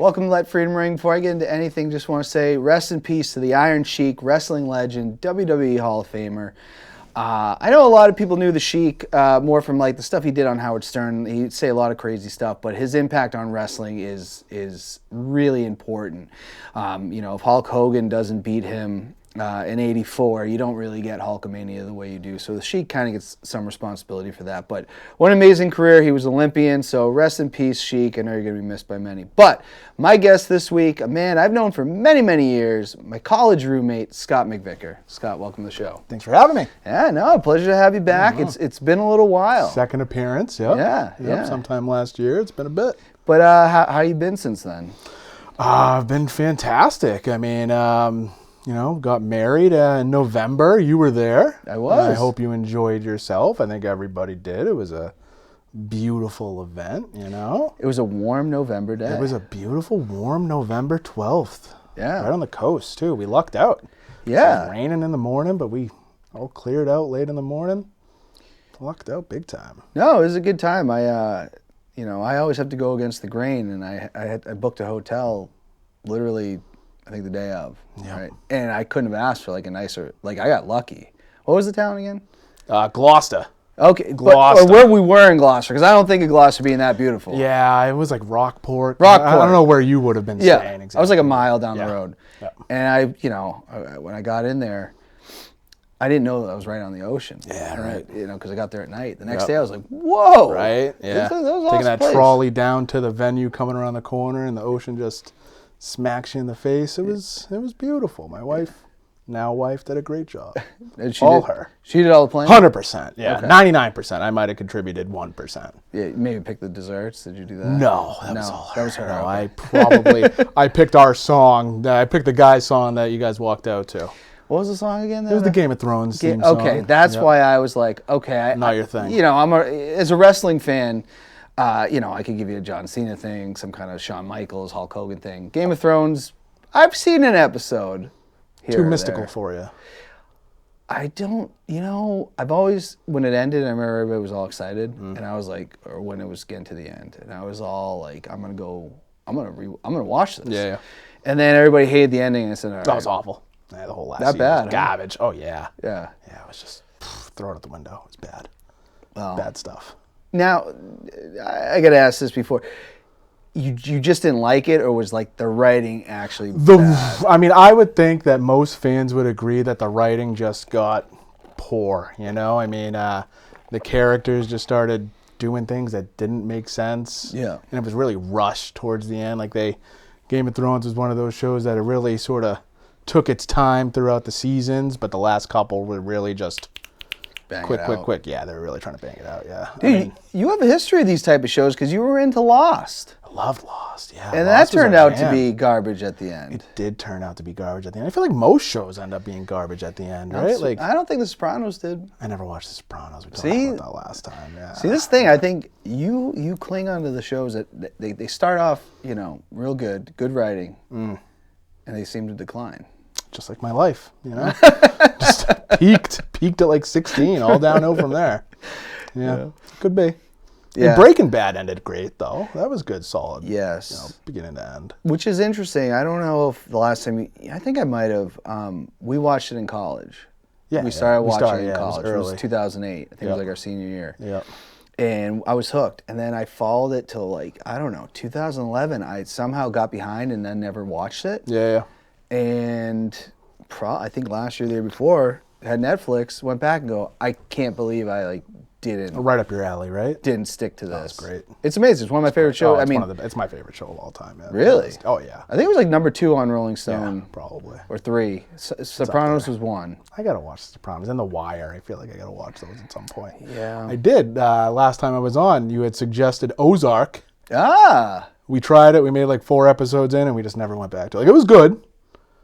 Welcome to Let Freedom Ring. Before I get into anything, just want to say rest in peace to the Iron Sheik, wrestling legend, WWE Hall of Famer. I know a lot of people knew the Sheik more from like the stuff he did on Howard Stern. He'd say a lot of crazy stuff, but his impact on wrestling is really important. If Hulk Hogan doesn't beat him in '84, you don't really get Hulkamania the way you do. So the Sheik kind of gets some responsibility for that. But what an amazing career. He was Olympian, so rest in peace, Sheik. I know you're going to be missed by many. But my guest this week, a man I've known for many, many years, my college roommate, Scott McVicar. Scott, welcome to the show. Thanks for having me. Yeah, no, pleasure to have you back. It's been a little while. Second appearance, yep. Yeah. Sometime last year. It's been a bit. But how you been since then? I've been fantastic. I mean, got married in November. You were there. I was. I hope you enjoyed yourself. I think everybody did. It was a beautiful event, It was a warm November day. It was a beautiful, warm November 12th. Yeah. Right on the coast, too. We lucked out. Yeah. It was raining in the morning, but we all cleared out late in the morning. Lucked out big time. No, it was a good time. I always have to go against the grain, and I booked a hotel literally, I think the day of. Yeah. Right? And I couldn't have asked for like a nicer, I got lucky. What was the town again? Gloucester. Okay, Gloucester. Or where we were in Gloucester, because I don't think of Gloucester being that beautiful. Yeah, it was like Rockport. Rockport. I don't know where you would have been staying exactly. I was like a mile down the Yeah. road. Yeah. And when I got in there, I didn't know that I was right on the ocean. Yeah, right. Because I got there at night. The next day I was like, whoa. Right, yeah. That was an Taking awesome that place. trolley down to the venue, coming around the corner, and the ocean just smacks you in the face. It was beautiful. My wife, now wife, did a great job. And her. She did all the planning? 100%, yeah. Okay. 99%. I might have contributed 1%. Yeah, maybe pick the desserts. Did you do that? No, that was all That was her. No, I picked our song. I picked the guy's song that you guys walked out to. What was the song again? It was the Game of Thrones theme song. Okay, that's why I was like, okay. Not your thing. As a wrestling fan, I could give you a John Cena thing, some kind of Shawn Michaels, Hulk Hogan thing. Game of Thrones, I've seen an episode here Too or mystical there. for you. I don't, I've always, when it ended, I remember everybody was all excited, and I was like, or when it was getting to the end, and I was all like, I'm gonna watch this. Yeah. And then everybody hated the ending, and I said, all right. That was awful. Yeah, the whole last That season bad, was huh? garbage. Oh, yeah. Yeah. Yeah, it was just throw it out the window. It's bad. Well, Bad stuff. Now, I got to ask this before. You just didn't like it, or was like the writing actually bad? I mean, I would think that most fans would agree that the writing just got poor, I mean, the characters just started doing things that didn't make sense. Yeah. And it was really rushed towards the end. Game of Thrones was one of those shows that it really sort of took its time throughout the seasons, but the last couple were really just Bang quick. it out. Yeah, they were really trying to bang it out, yeah. Dude, you have a history of these type of shows because you were into Lost. I loved Lost, yeah. And Lost that was turned our out to jam. be garbage at the end. It did turn out to be garbage at the end. I feel like most shows end up being garbage at the end, right? I don't think The Sopranos did. I never watched The Sopranos. We talked See? about that last time, yeah. See, this thing, I think you cling on to the shows that they start off, real good writing, and they seem to decline. Just like my life, just peaked at like 16, all downhill from there. Yeah. Could be. Yeah. And Breaking Bad ended great though. That was good, solid. Yes. Beginning to end. Which is interesting. I don't know if the last time I think I might have. We watched it in college. Yeah. We started watching it in It was college. It early. was 2008. I think it was like our senior year. Yeah. And I was hooked. And then I followed it till 2011. I somehow got behind and then never watched it. Yeah. And I think last year, the year before, had Netflix, went back and go, I can't believe I didn't Right up your alley, right? didn't stick to this. That's great. It's amazing. It's one of my favorite shows. It's my favorite show of all time. Yeah. Really? Oh yeah. I think it was number 2 on Rolling Yeah, Stone. probably. Or 3. Sopranos was 1. I gotta watch The Sopranos and The Wire. I feel like I gotta watch those at some point. Yeah. I did. Last time I was on, you had suggested Ozark. Ah! We tried it. We made like 4 episodes in, and we just never went back to it. It was good.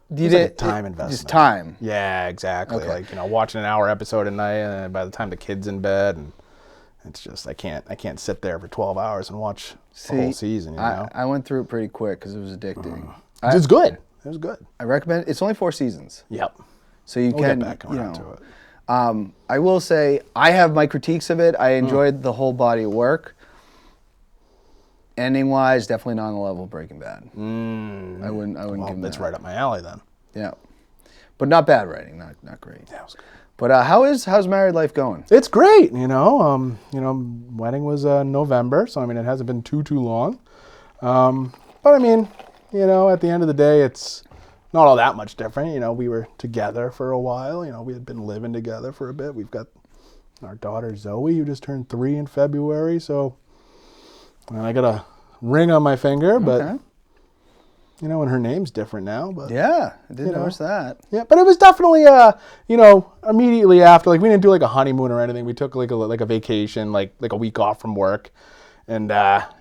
You It's like a time investment. Just time. Yeah, exactly. Okay. Watching an hour episode a night, and then by the time the kid's in bed, and it's just I can't sit there for 12 hours and watch the whole season. I went through it pretty quick because it was addicting. It was good. It was good. I recommend. It's only 4 seasons, Yep. so you We'll can. get back around to it. I will say I have my critiques of it. I enjoyed the whole body of work. ending wise, definitely not on the level of Breaking Bad. I wouldn't give them That's that. right up my alley then. Yeah, but not bad writing, not great. Yeah, it was good. But how's married life going? It's great, wedding was November, so I mean it hasn't been too long. But I mean, at the end of the day, it's not all that much different. We were together for a while. We had been living together for a bit. We've got our daughter Zoe, who just turned 3 in February, so I got a ring on my finger, but Okay. And her name's different now. But Yeah, I did notice that. yeah, but it was definitely immediately after, like we didn't do like a honeymoon or anything. We took like a vacation, like a week off from work, and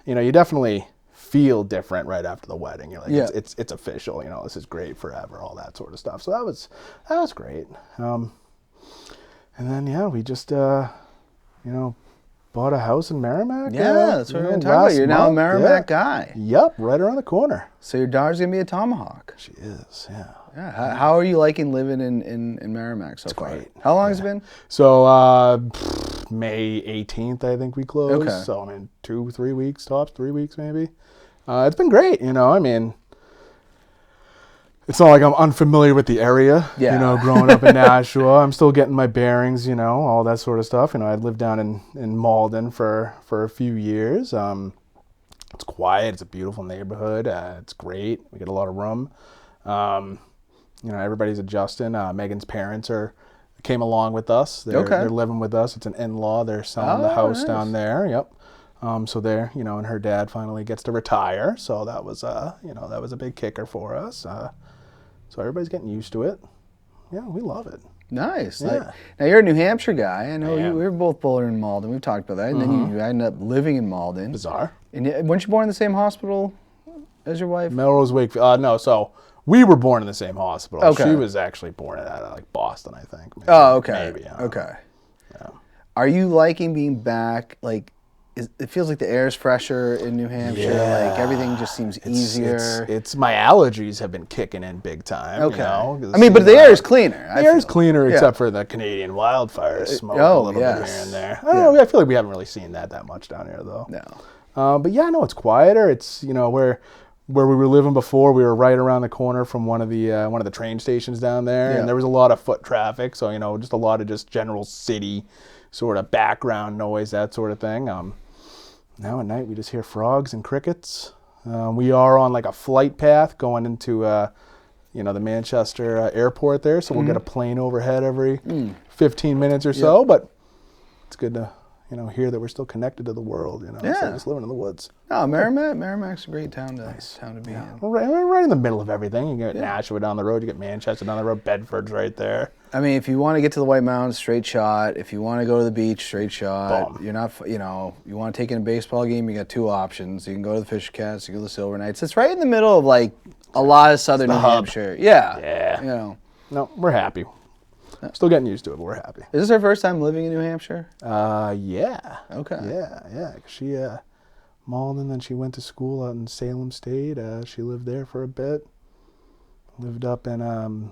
you definitely feel different right after the wedding. You're like, Yeah. it's official. This is great forever, all that sort of stuff. So that was great. And then we just bought a house in Merrimack. Yeah, that's what we're going to talk about. You're now a Merrimack guy. Yep, right around the corner. So your daughter's going to be a Tomahawk. She is, yeah. Yeah. How are you liking living in Merrimack so far? great. How long has it been? So May 18th, I think we closed. Okay. So 2-3 weeks tops, 3 weeks maybe. It's been great. I mean, it's not like I'm unfamiliar with the area. Yeah. Growing up in Nashua, I'm still getting my bearings. All that sort of stuff. I lived down in Malden for a few years. It's quiet. It's a beautiful neighborhood. It's great. We get a lot of room. Everybody's adjusting. Megan's parents came along with us. They're living with us. It's an in-law. They're selling the house down there. Yep. So there, and her dad finally gets to retire. So that was, that was a big kicker for us. So everybody's getting used to it. Yeah, we love it. Nice. Yeah. Now you're a New Hampshire guy. I know I am. we were both born in Malden. We've talked about that. And then you ended up living in Malden. Bizarre. And weren't you born in the same hospital as your wife? Melrose Wakefield. No, so we were born in the same hospital. Okay. She was actually born at Boston, I think. Maybe. Oh, okay. Maybe. I don't know. Okay. Yeah. Are you liking being back? Like, it feels like the air's fresher in New Hampshire. Yeah. Like everything just seems easier. It's my allergies have been kicking in big time. Okay. 'Cause I mean, but the air is cleaner. The air is cleaner, Yeah. except for the Canadian wildfires smoke a little bit here and there. I don't know. I feel like we haven't really seen that much down here, though. No. But yeah, no, it's quieter. It's where we were living before, we were right around the corner from one of the train stations down there, Yeah. and there was a lot of foot traffic. So just a lot of just general city sort of background noise, that sort of thing. Now at night we just hear frogs and crickets. We are on like a flight path going into the Manchester airport there, so we'll get a plane overhead every 15 minutes or so. But it's good to hear that we're still connected to the world. So just living in the woods. No, Merrimack's a great town to be in. We're right in the middle of everything. You get Nashua down the road, you get Manchester down the road, Bedford's right there. I mean, if you want to get to the White Mountains, straight shot. If you want to go to the beach, straight shot. Boom. You're not, you want to take in a baseball game, you got two options. You can go to the Fisher Cats, you can go to the Silver Knights. It's right in the middle of like a lot of southern New Hampshire. Yeah. Yeah. No, we're happy. Still getting used to it, but we're happy. Is this her first time living in New Hampshire? Yeah. Okay. Yeah. She Malden, then she went to school out in Salem State. She lived there for a bit. Lived up in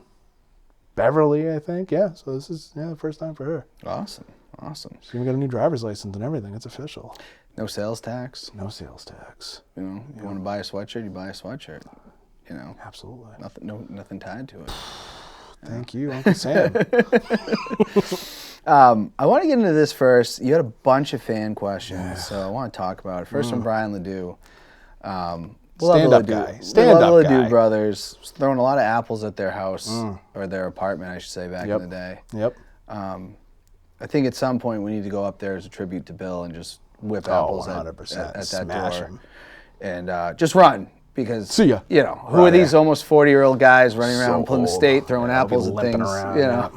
Beverly, I think. Yeah. So this is the first time for her. Awesome. She even got a new driver's license and everything. It's official. No sales tax. No sales tax. You want to buy a sweatshirt, you buy a sweatshirt. Absolutely. Nothing tied to it. Thank you, Uncle Sam. I want to get into this first. You had a bunch of fan questions, so I want to talk about it. First from Brian Ledoux. Stand-up guy. Stand-up Ledoux brothers throwing a lot of apples at their house, or their apartment, I should say, back in the day. Yep. I think at some point we need to go up there as a tribute to Bill and just whip apples 100%. at that Smash door. 'em. And just run. Because, see ya. Who are these almost 40-year-old guys running around Plymouth State throwing apples at things? Around,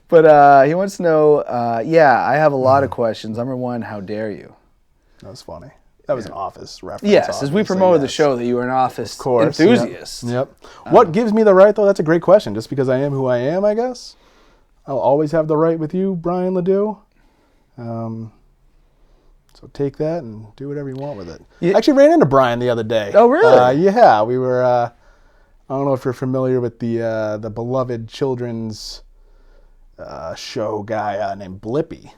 But he wants to know, I have a lot of questions. Number one, how dare you? That was funny. That was an Office reference. Yes, as we promoted the show that you were an Office enthusiast. Yep. What gives me the right, though? That's a great question. Just because I am who I am, I guess. I'll always have the right with you, Brian Ledoux. So take that and do whatever you want with it. I actually ran into Brian the other day. Oh, really? Yeah, we were. I don't know if you're familiar with the beloved children's show guy named Blippy.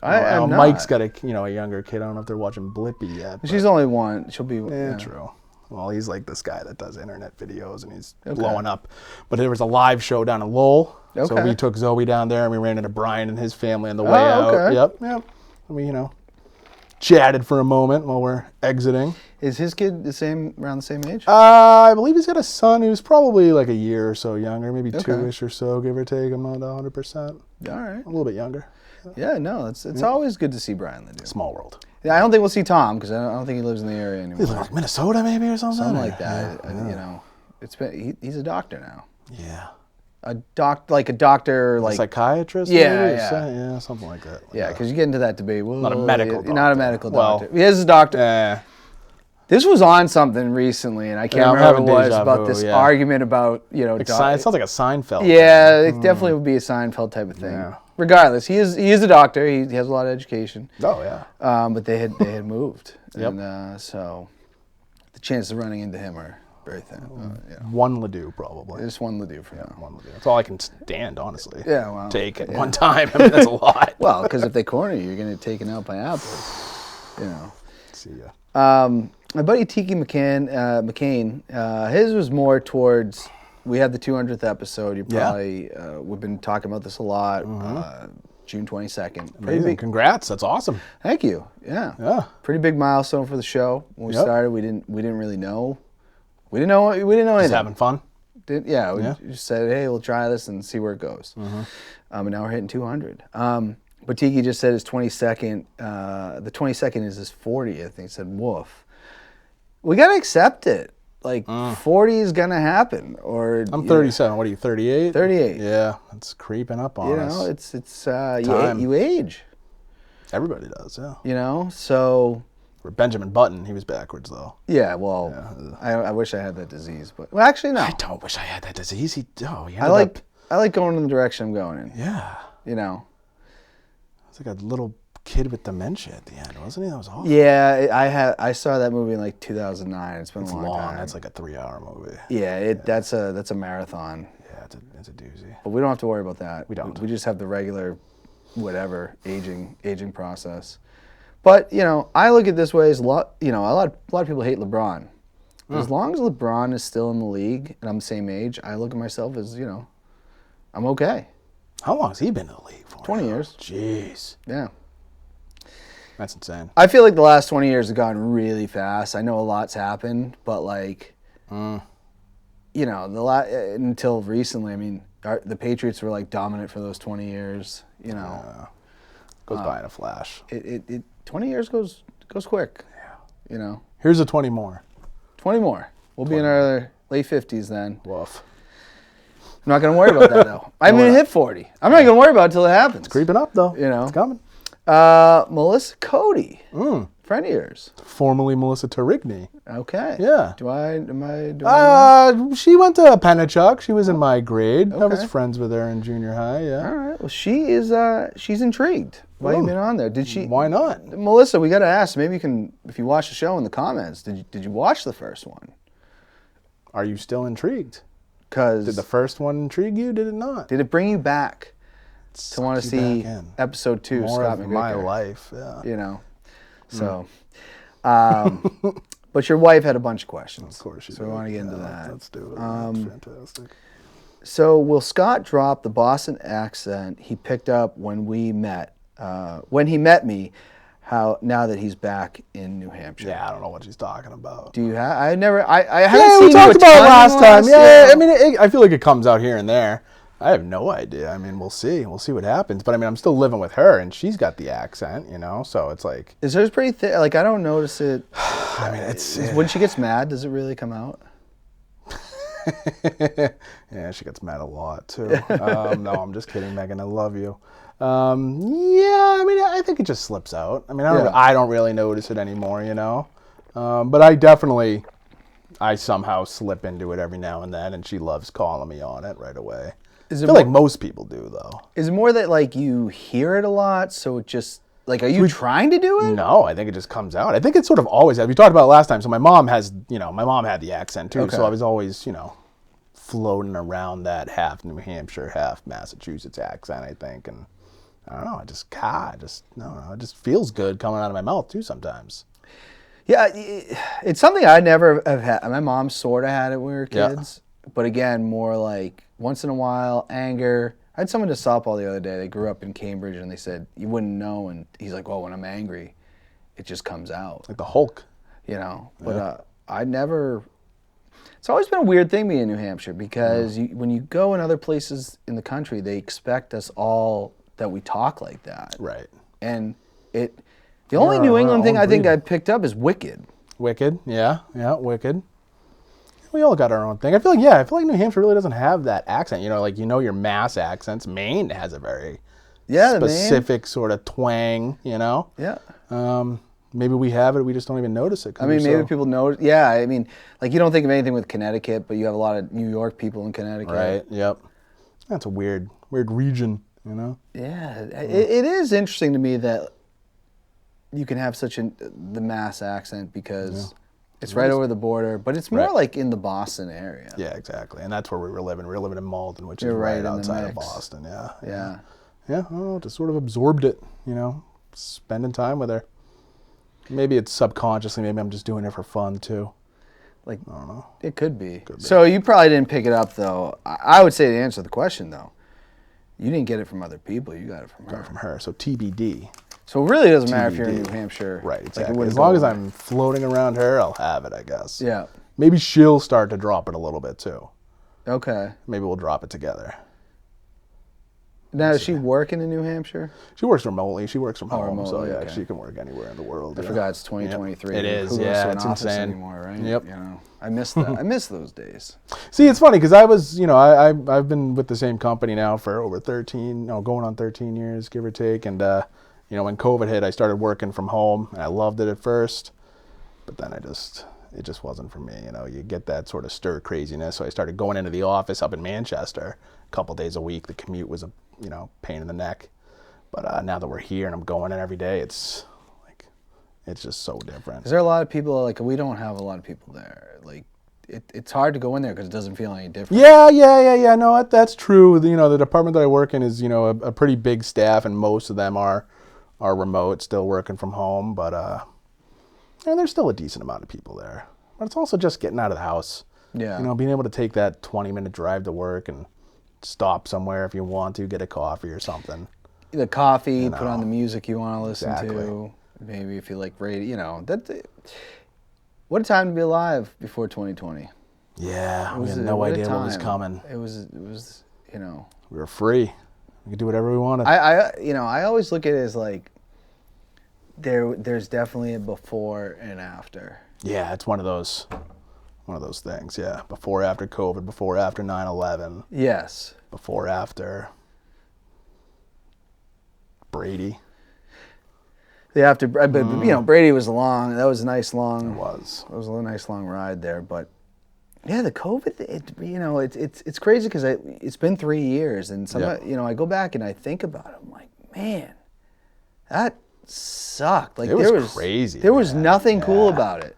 I'm not. Mike's got a younger kid. I don't know if they're watching Blippi yet. She's only one. She'll be. Yeah, true. Well, he's like this guy that does internet videos, and he's blowing up. But there was a live show down in Lowell, so we took Zoe down there, and we ran into Brian and his family on the way out. Okay. Yep. And we, chatted for a moment while we're exiting. Is his kid around the same age? I believe he's got a son who's probably like a year or so younger, maybe 2-ish or so, give or take. I'm not 100%. All right. A little bit younger. Yeah, no, it's always good to see Brian Ledoux. Small world. Yeah, I don't think we'll see Tom because I don't think he lives in the area anymore. He lives like Minnesota maybe or something? Something like that. It's been he's a doctor now. Yeah. A doctor, like psychiatrist? Yeah, something like that. Yeah, because you get into that debate. Well, not a medical doctor. Not a medical doctor. He is a doctor. This was on something recently, and I can't remember what it was about this argument about, it sounds like a Seinfeld. Yeah, it definitely would be a Seinfeld type of thing. Yeah. Regardless, he is a doctor. He has a lot of education. Oh yeah. But they had moved. Yep. And so the chances of running into him are very thin. One Ledoux probably. Just one Ledoux for now. One Ledoux. That's all I can stand, honestly. Yeah, well. Take at one time. I mean, that's a lot. Well, because if they corner you, you're going to get taken out by apples. See ya. My buddy Tiki McCain, his was more towards, we had the 200th episode. You probably, we've been talking about this a lot. June 22nd. Pretty big. Congrats. That's awesome. Thank you. Yeah. Pretty big milestone for the show. When we started, we didn't really know. We didn't know anything. Just having fun. We just said, hey, we'll try this and see where it goes. And now we're hitting 200. But Tiki just said his 22nd. The 22nd is his 40th. He said, woof. We got to accept it. Like, 40 is going to happen. Or I'm 37. What are you, 38? 38. Yeah, it's creeping up on us. It's you age. Everybody does, yeah. So... For Benjamin Button, he was backwards, though. Yeah, well, I wish I had that disease. But, well, actually, no. I don't wish I had that disease. I like going in the direction I'm going in. Yeah. It's like a little kid with dementia at the end, wasn't he? That was awful. Yeah, I saw that movie in like 2009. It's been a long time. That's like a 3-hour movie. Yeah, that's a marathon. Yeah, it's a doozy. But we don't have to worry about that. We don't. We just have the regular, whatever, aging process. But I look at it this way: a lot of people hate LeBron. As long as LeBron is still in the league and I'm the same age, I look at myself as I'm okay. How long has he been in the league for? 20 years. Jeez. Yeah. That's insane. I feel like the last 20 years have gone really fast. I know a lot's happened, but until recently, I mean, the Patriots were like dominant for those 20 years. Goes by in a flash. 20 years goes quick. Yeah. Here's a 20 more. 20 more. We'll be in our late 50s then. Woof. I'm not going to worry about that, though. I haven't even hit 40. I'm not going to worry about it until it happens. It's creeping up, though. It's coming. Melissa Cody. Friend of yours. Formerly Melissa Tarigny. Okay. Yeah. She went to Pennachuck. She was in my grade. I was friends with her in junior high, yeah. All right. Well, she's intrigued. Why you been on there? Did she? Why not? Melissa, we got to ask. Maybe you can, if you watch the show in the comments, did you watch the first one? Are you still intrigued? Did the first one intrigue you? Did it not? Did it bring you back to want to see episode 2? More Scott of McVicar? my life, yeah. So, but your wife had a bunch of questions. Of course she did. So we want to get into that. Let's do it. That's fantastic. So will Scott drop the Boston accent he picked up when we met? When he met me, now that he's back in New Hampshire? Yeah, I don't know what she's talking about. Do you have? I haven't seen we talked you about it last time. Yeah, year. I mean, I feel like it comes out here and there. I have no idea. I mean, we'll see. We'll see what happens. But I mean, I'm still living with her, and she's got the accent, so it's like. Is hers pretty thick? Like, I don't notice it. I mean, it's when she gets mad, does it really come out? Yeah, she gets mad a lot too. No, I'm just kidding, Megan. I love you. Yeah, I mean, I think it just slips out. I mean, I don't really notice it anymore, But I somehow slip into it every now and then, and she loves calling me on it right away. I feel like most people do, though. Is it more that, like, you hear it a lot, so it just, like, are you trying to do it? No, I think it just comes out. I think it's sort of always, we talked about it last time, so my mom had the accent, too, so I was always, floating around that half New Hampshire, half Massachusetts accent, I think, and I don't know. No, it just feels good coming out of my mouth too sometimes. Yeah, it's something I never have had. My mom sort of had it when we were kids, but again, more like once in a while, anger. I had someone to softball the other day. They grew up in Cambridge, and they said you wouldn't know. And he's like, "Well, when I'm angry, it just comes out." Like the Hulk. You know, but I never. It's always been a weird thing being in New Hampshire because when you go in other places in the country, they expect us all that we talk like that. Right. And the only New England thing I think I picked up is wicked. Wicked, yeah, wicked. We all got our own thing. I feel like New Hampshire really doesn't have that accent. You know, like your Mass accents. Maine has a very specific sort of twang. You know. Yeah. Maybe we have it. We just don't even notice it. I mean, maybe people know. Yeah. I mean, like you don't think of anything with Connecticut, but you have a lot of New York people in Connecticut. Right. Yep. That's a weird region. You know. Yeah. It is interesting to me that you can have the Mass accent because it's right over the border, but it's more like in the Boston area. Yeah, exactly. And that's where we were living. We were living in Malden, which is right outside of Boston. Yeah. Yeah. Yeah. I don't know, just sort of absorbed it, spending time with her. Maybe it's subconsciously. Maybe I'm just doing it for fun too. Like, I don't know. It could be. So you probably didn't pick it up, though. I would say to answer the question, though, you didn't get it from other people. You got it from her. Got it from her. So TBD. So it really doesn't matter if you're in New Hampshire. Right, exactly. Like as long as I'm floating around her, I'll have it, I guess. Yeah. Maybe she'll start to drop it a little bit, too. Okay. Maybe we'll drop it together. Now, is she working in New Hampshire? She works remotely. She works from home. Remotely, so, yeah, okay. she can work anywhere in the world. I forgot it's 2023. Yep. It is, Who goes to an it's office insane. Anymore, right? Yep. I miss that. I miss those days. See, it's funny because I was, I've been with the same company now for over going on 13 years, give or take. And, when COVID hit, I started working from home, and I loved it at first. But then it just wasn't for me. You get that sort of stir craziness. So I started going into the office up in Manchester a couple days a week. The commute was a pain in the neck. But now that we're here and I'm going in every day, it's just so different. Is there a lot of people, like, we don't have a lot of people there. Like, it's hard to go in there because it doesn't feel any different. Yeah. No, that's true. The department that I work in is, a pretty big staff, and most of them are remote, still working from home. But there's still a decent amount of people there. But it's also just getting out of the house. Yeah. Being able to take that 20-minute drive to work and stop somewhere if you want to, get a coffee or something. The coffee, put on the music you want to listen to. Maybe if you like radio, what a time to be alive before 2020. Yeah, we had no idea what was coming. It was. We were free. We could do whatever we wanted. I always look at it as like there's definitely a before and after. Yeah, it's one of those things. Yeah, before after COVID, before after 9/11. Yes. Before after Brady. Yeah, but Brady was long. That was a nice long. It was. It was a nice long ride there, but yeah, the COVID. It's crazy because it's been 3 years, and I go back and I think about it. I'm like, man, that sucked. Like it was crazy. There was nothing cool about it.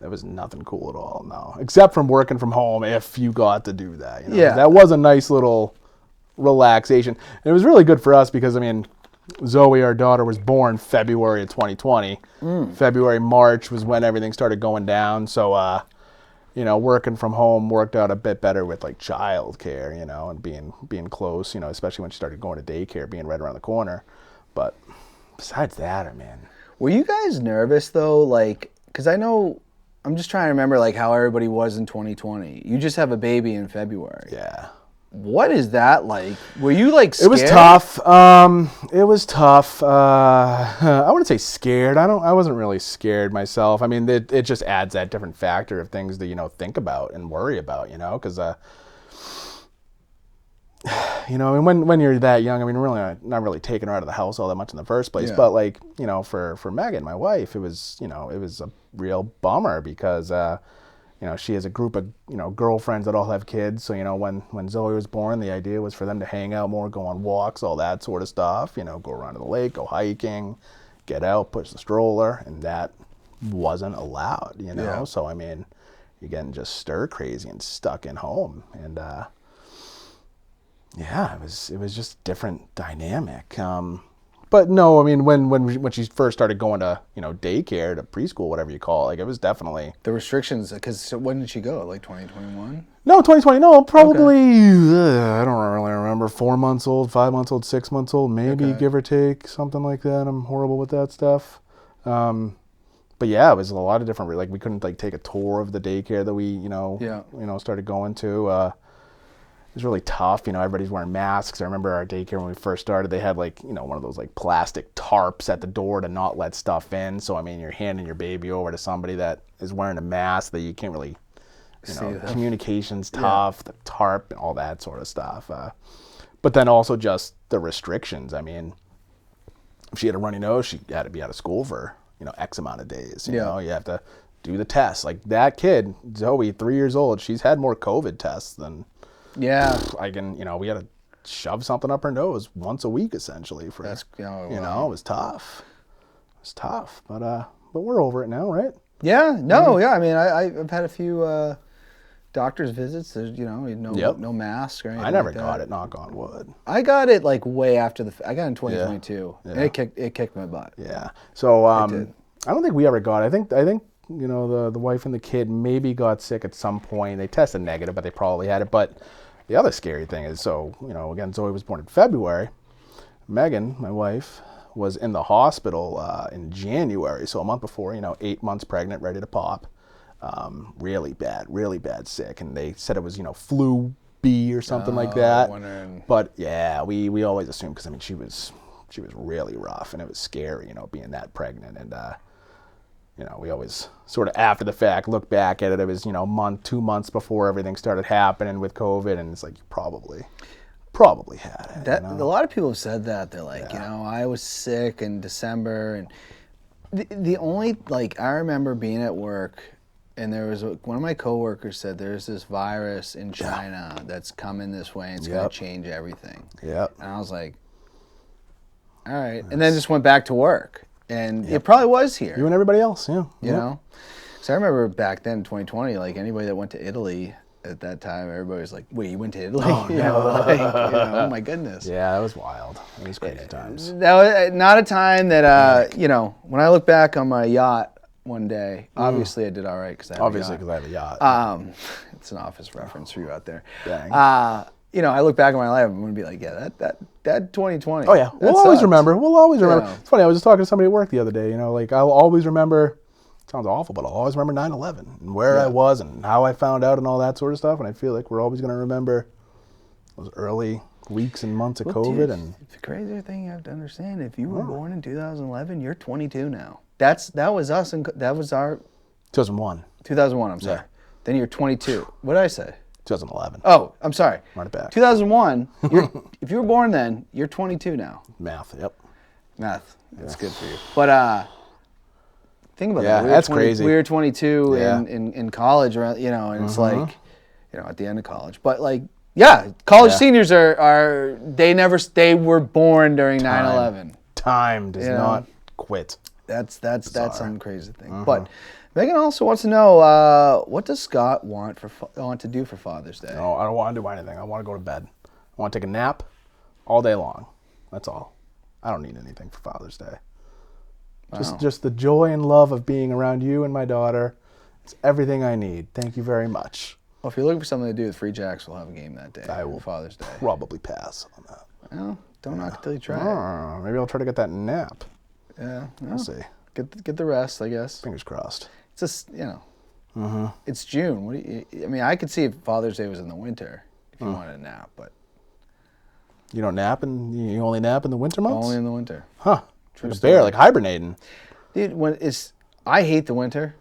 There was nothing cool at all. No, except from working from home. If you got to do that, yeah, that was a nice little relaxation. And it was really good for us because Zoe, our daughter, was born February of 2020. February, March was when everything started going down. So, working from home worked out a bit better with like childcare, and being close, especially when she started going to daycare, being right around the corner. But besides that, were you guys nervous though? Like, because I'm just trying to remember like how everybody was in 2020. You just have a baby in February. Yeah. What is that like? Were you like scared? It was tough. It was tough. I wouldn't say scared. I wasn't really scared myself. It just adds that different factor of things that, think about and worry about, because, when you're that young, really not really taking her out of the house all that much in the first place. Yeah. But for Megan, my wife, it was a real bummer because, she has a group of, girlfriends that all have kids. So, when Zoe was born, the idea was for them to hang out more, go on walks, all that sort of stuff, go around to the lake, go hiking, get out, push the stroller. And that wasn't allowed, Yeah. So, you're getting just stir crazy and stuck in home. And, Yeah, it was just different dynamic. But no, I mean, when she first started going to, daycare, to preschool, whatever you call it, like, it was definitely... The restrictions, because when did she go? Like 2021? No, 2020, no, probably, I don't really remember, 4 months old, 5 months old, 6 months old, maybe, give or take, something like that. I'm horrible with that stuff. But yeah, it was a lot of different, like, we couldn't, like, take a tour of the daycare that we, started going to. It was really tough. Everybody's wearing masks. I remember our daycare when we first started, they had, like, one of those, like, plastic tarps at the door to not let stuff in. So, I mean, you're handing your baby over to somebody that is wearing a mask that you can't really, communication's tough, the tarp, and all that sort of stuff. But then also just the restrictions. I mean, if she had a runny nose, she had to be out of school for, X amount of days. You know, you have to do the tests. Like, that kid, Zoe, 3 years old, she's had more COVID tests than... Yeah. We had to shove something up her nose once a week, essentially. For it was tough. It was tough, but we're over it now, right? Yeah. No. Yeah. I mean, I've had a few doctor's visits. There's no mask or anything. I never like got that. it. Knock on wood. I got it like way after I got it in 2022, and it kicked my butt. Yeah. So I don't think we ever got it. I think the wife and the kid maybe got sick at some point. They tested negative, but they probably had it. But the other scary thing is, again, Zoe was born in February. Megan, my wife, was in the hospital in January, so a month before, 8 months pregnant, ready to pop. Really bad sick. And they said it was, flu B or something like that. But yeah, we always assumed, because, I mean, she was really rough, and it was scary, being that pregnant. And, we always sort of after the fact look back at it. It was, month, 2 months before everything started happening with COVID, and it's like, you probably had it. A lot of people have said that. They're like, I was sick in December, and the only, like, I remember being at work, and there was one of my coworkers said there's this virus in China that's coming this way, and it's going to change everything. Yep. And I was like, all right, and then just went back to work. And it probably was here. You and everybody else, yeah. You know? So I remember back then, 2020, like, anybody that went to Italy at that time, everybody was like, wait, you went to Italy? Oh, no. Oh my goodness. Yeah, that was wild. It was crazy times. That was not a time that, when I look back on my yacht one day, obviously I did all right because I have a yacht. It's an Office reference for you out there. Dang. I look back on my life, I'm going to be like, yeah, that 2020. Oh, yeah. We'll always remember. It's funny. I was just talking to somebody at work the other day, like, I'll always remember, it sounds awful, but I'll always remember 9/11 and where I was and how I found out and all that sort of stuff. And I feel like we're always going to remember those early weeks and months of COVID. Dude, and the crazier thing you have to understand, if you were born in 2011, you're 22 now. That was us, and that was our... 2001. 2001, I'm sorry. Yeah. Then you're 22. What did I say? 2011. Oh, I'm sorry. Run it back. 2001, if you were born then, you're 22 now. Math, yep. Math, that's good for you. But think about that. That's crazy. We were 22 in college, and it's like, at the end of college. But like, college seniors they were born during 9/11. Time does not quit. That's some crazy thing. But Megan also wants to know, what does Scott want to do for Father's Day? No, I don't want to do anything. I want to go to bed. I want to take a nap all day long. That's all. I don't need anything for Father's Day. Wow. Just the joy and love of being around you and my daughter. It's everything I need. Thank you very much. Well, if you're looking for something to do, the Free Jacks will have a game that day. I will Father's Day. Probably pass on that. Well, don't knock it till you try it. Maybe I'll try to get that nap. Yeah, we'll see. Get the rest, I guess. Fingers crossed. It's just, it's June. I could see if Father's Day was in the winter if you wanted a nap, but you don't nap you only nap in the winter months? Only in the winter. Huh? Like a bear, like hibernating. Dude, I hate the winter.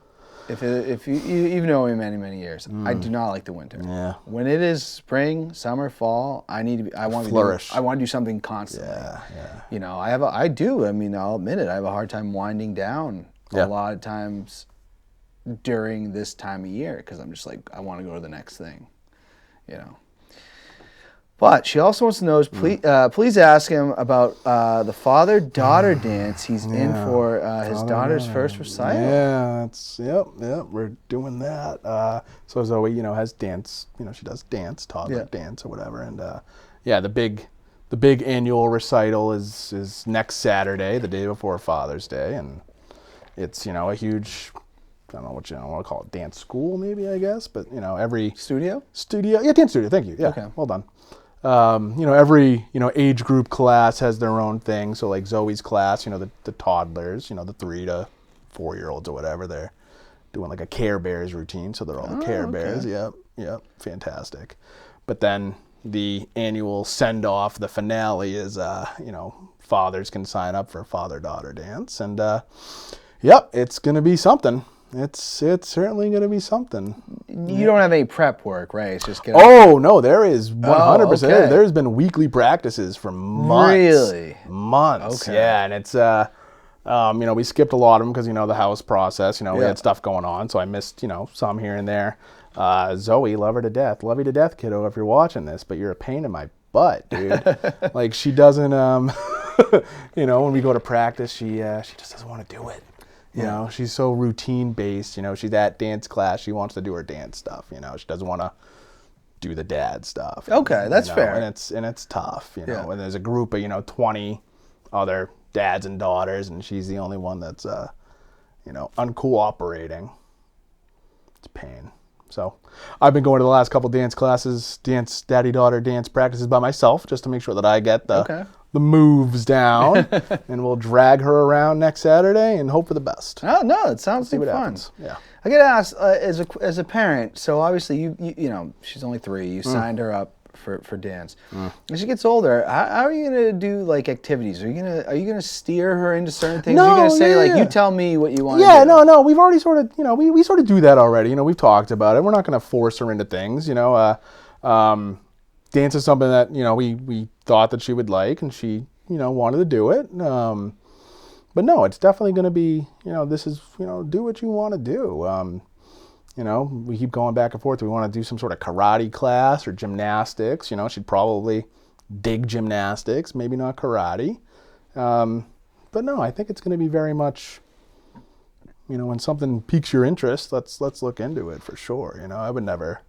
If you've known me many years, I do not like the winter. Yeah. When it is spring, summer, fall, I want to flourish. I want to do something constantly. Yeah. I'll admit it. I have a hard time winding down a lot of times during this time of year because I'm just like, I want to go to the next thing, But she also wants to know, please ask him about the father-daughter dance he's in for his daughter's first recital. Yeah, we're doing that. So Zoe, has dance, she does dance, toddler dance or whatever, and yeah, the big annual recital is next Saturday, the day before Father's Day, and it's, you know, a huge, I don't know what you want to call it, dance school maybe, I guess, but, you know, every Studio, yeah, dance studio, thank you, yeah, Okay. well done. You know, every, you know, age group class has their own thing. So like Zoe's class, you know, the toddlers, you know, the 3 to 4-year-olds or whatever, they're doing like a Care Bears routine. So they're all the Care Bears. Yep, fantastic. But then the annual send off, the finale is, you know, fathers can sign up for father-daughter dance. And, yep, it's going to be something. It's certainly going to be something. You don't have any prep work, right? It's just No, there is 100%. okay. There's been weekly practices for months. Really? Months. Okay. Yeah, and it's you know, we skipped a lot of them because, you know, the house process. You know, we had stuff going on, so I missed, you know, some here and there. Zoe, love her to death, love you to death, kiddo. If you're watching this, but you're a pain in my butt, dude. Like she doesn't, you know, when we go to practice, she just doesn't want to do it. You know, she's so routine based. You know, she's at dance class. She wants to do her dance stuff. You know, she doesn't want to do the dad stuff. Okay, that's fair. And it's tough. You know, and there's a group of, you know, 20 other dads and daughters, and she's the only one that's you know, uncooperating. It's pain. So I've been going to the last couple dance classes, daddy-daughter dance practices by myself, just to make sure that I get the moves down, and we'll drag her around next Saturday and hope for the best. Oh no, it sounds like what fun. happens. Yeah. I gotta ask, as a parent, so obviously you know, she's only 3. You signed her up for dance. As she gets older, how are you gonna do like activities? Are you gonna steer her into certain things? Are you gonna say you tell me what you want? Yeah, no. We've already sort of, you know, we sort of do that already. You know, we've talked about it. We're not gonna force her into things. You know, dance is something that, you know, we thought that she would like, and she, you know, wanted to do it. But no, it's definitely going to be, you know, this is, you know, do what you want to do. You know, we keep going back and forth. We want to do some sort of karate class or gymnastics. You know, she'd probably dig gymnastics, maybe not karate. But no, I think it's going to be very much, you know, when something piques your interest, let's look into it for sure. You know, I would never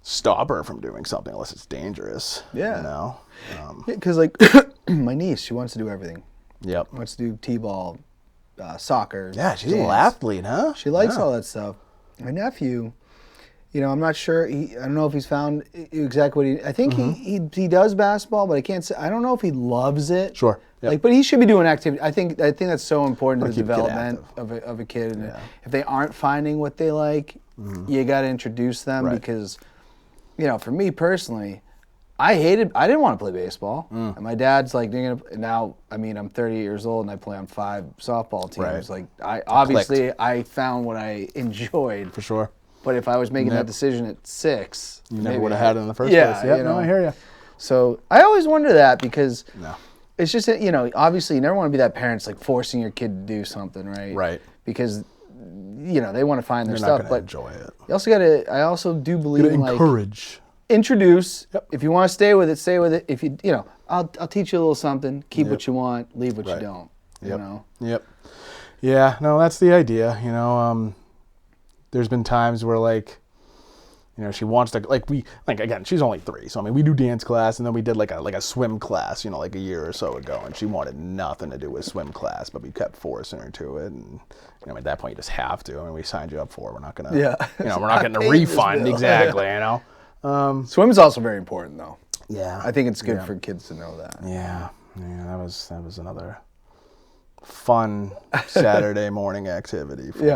stop her from doing something unless it's dangerous. Yeah. You know? Because like my niece, she wants to do everything. Yep. Wants to do t-ball, soccer. Yeah, she's a dance. little athlete, huh? She likes all that stuff. My nephew, you know, I'm not sure. I don't know if he's found exactly what I think he does basketball, but I can't say. I don't know if he loves it. Sure. Yep. Like, but he should be doing activity. I think that's so important to the keep the kid development of a kid. And if they aren't finding what they like, you got to introduce them because, you know, for me personally, I didn't want to play baseball. And my dad's like, now, I mean, I'm 38 years old and I play on 5 softball teams. Right. Like, I found what I enjoyed. For sure. But if I was making that decision at 6, you never would have had it in the first place. Yeah, no, I hear you. So I always wonder that because it's just, you know, obviously you never want to be that parent's like forcing your kid to do something, right? Right. Because, you know, they want to find their You're stuff. not But enjoy it. you also got to, I also do believe in like encourage. Introduce. If you want to stay with it, stay with it. If you know, I'll teach you a little something. Keep what you want, leave what you don't. You know. Yep. Yeah. No, that's the idea. You know, there's been times where like, you know, she wants to like again, she's only 3, so I mean, we do dance class, and then we did like a swim class, you know, like a year or so ago, and she wanted nothing to do with swim class, but we kept forcing her to it, and you know, at that point, you just have to. I mean, we signed you up for it. We're not gonna, you know, we're not getting a refund exactly. You know. Swim's also very important, though. Yeah, I think it's good for kids to know that. Yeah, that was another fun Saturday morning activity for me.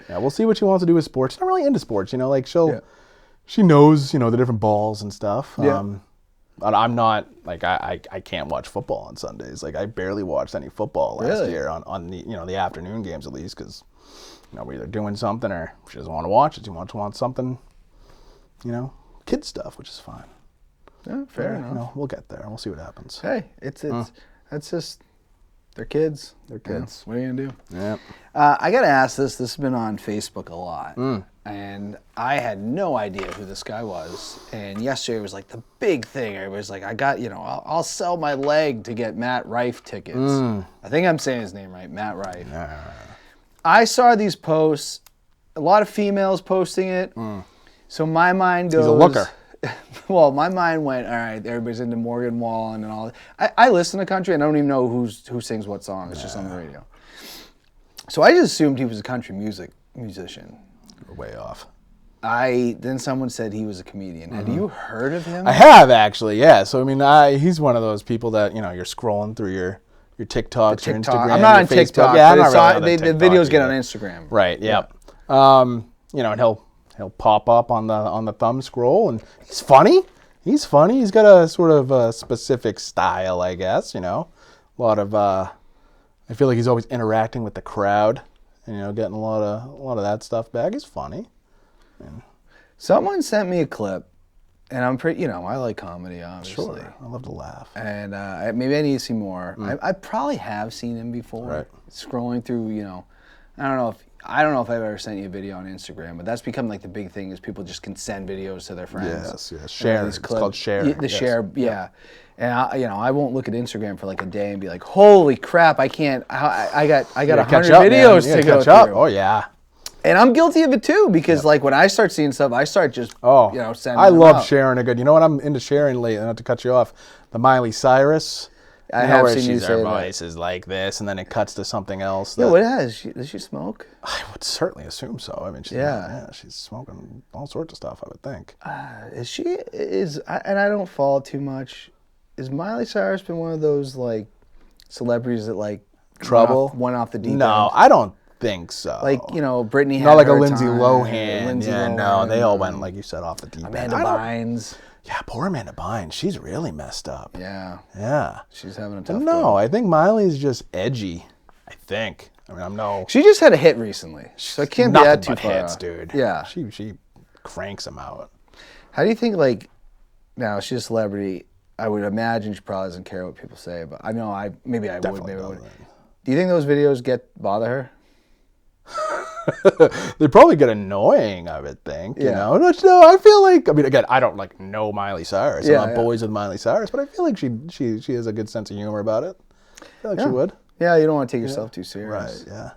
But, we'll see what she wants to do with sports. She's not really into sports, you know. Like she knows, you know, the different balls and stuff. But I'm not like I can't watch football on Sundays. Like I barely watched any football last year on the, you know, the afternoon games at least, because you know, we're either doing something or she doesn't want to watch it. She wants something. You know, kid stuff, which is fine. Yeah, fair enough. You know, we'll get there. We'll see what happens. Hey, it's that's just they're kids. They're kids. What are you gonna do? Yeah. I gotta ask this. This has been on Facebook a lot, and I had no idea who this guy was. And yesterday was like the big thing. Everybody's like, I got, you know, I'll sell my leg to get Matt Rife tickets. I think I'm saying his name right, Matt Rife. I saw these posts. A lot of females posting it. So my mind goes. He's a looker. well, my mind went, all right, everybody's into Morgan Wallen and all that. I listen to country and I don't even know who sings what song. It's just on the radio. So I just assumed he was a country musician. We're way off. Then someone said he was a comedian. Had you heard of him? I have, actually, yeah. So, I mean, he's one of those people that, you're scrolling through your TikToks, your Instagram, I'm not your on Facebook. TikTok, Yeah, but I'm not really on the TikTok videos get either. on Instagram. Right, yep. And he'll pop up on the thumb scroll, and he's funny. He's funny. He's got a sort of a specific style, I guess, A lot of, I feel like he's always interacting with the crowd and, getting a lot of that stuff back. He's funny. Someone sent me a clip, and I'm pretty, I like comedy, obviously. Sure, I love to laugh. And maybe I need to see more. I probably have seen him before. Right. Scrolling through, I don't know if I've ever sent you a video on Instagram, but that's become like the big thing is people just can send videos to their friends. Yes, share. It's called share. Share, yeah. And I won't look at Instagram for like a day and be like, holy crap, I can't. I got 100 videos to go through. Oh yeah. And I'm guilty of it too because like when I start seeing stuff, I start just sending. I love out. sharing a good. You know what I'm into sharing lately? Not to cut you off, the Miley Cyrus. I have seen you her say voice is like this, and then it cuts to something else. Yeah, what does she smoke? I would certainly assume so. I mean, she's smoking all sorts of stuff. I would think. And I don't follow too much. Is Miley Cyrus been one of those like celebrities that like went off the deep end? No, I don't think so. Like Britney. Had not like a her Lindsay time, Lohan. Lohan, no, they all went like you said off the deep end. Amanda Bynes. Yeah, poor Amanda Bynes. She's really messed up. Yeah. She's having a tough No, I think Miley's just edgy. I think. I mean, I'm no. She just had a hit recently, so it can't be that too far. Hits, dude. Yeah. She cranks them out. How do you think now she's a celebrity? I would imagine she probably doesn't care what people say, but I know maybe I would. Do you think those videos bother her? They probably get annoying, I would think. Yeah. No, I feel like, I mean, again, I don't know Miley Cyrus. I'm not boys with Miley Cyrus, but I feel like she has a good sense of humor about it. I feel like she would. Yeah, you don't want to take yourself too serious. Right,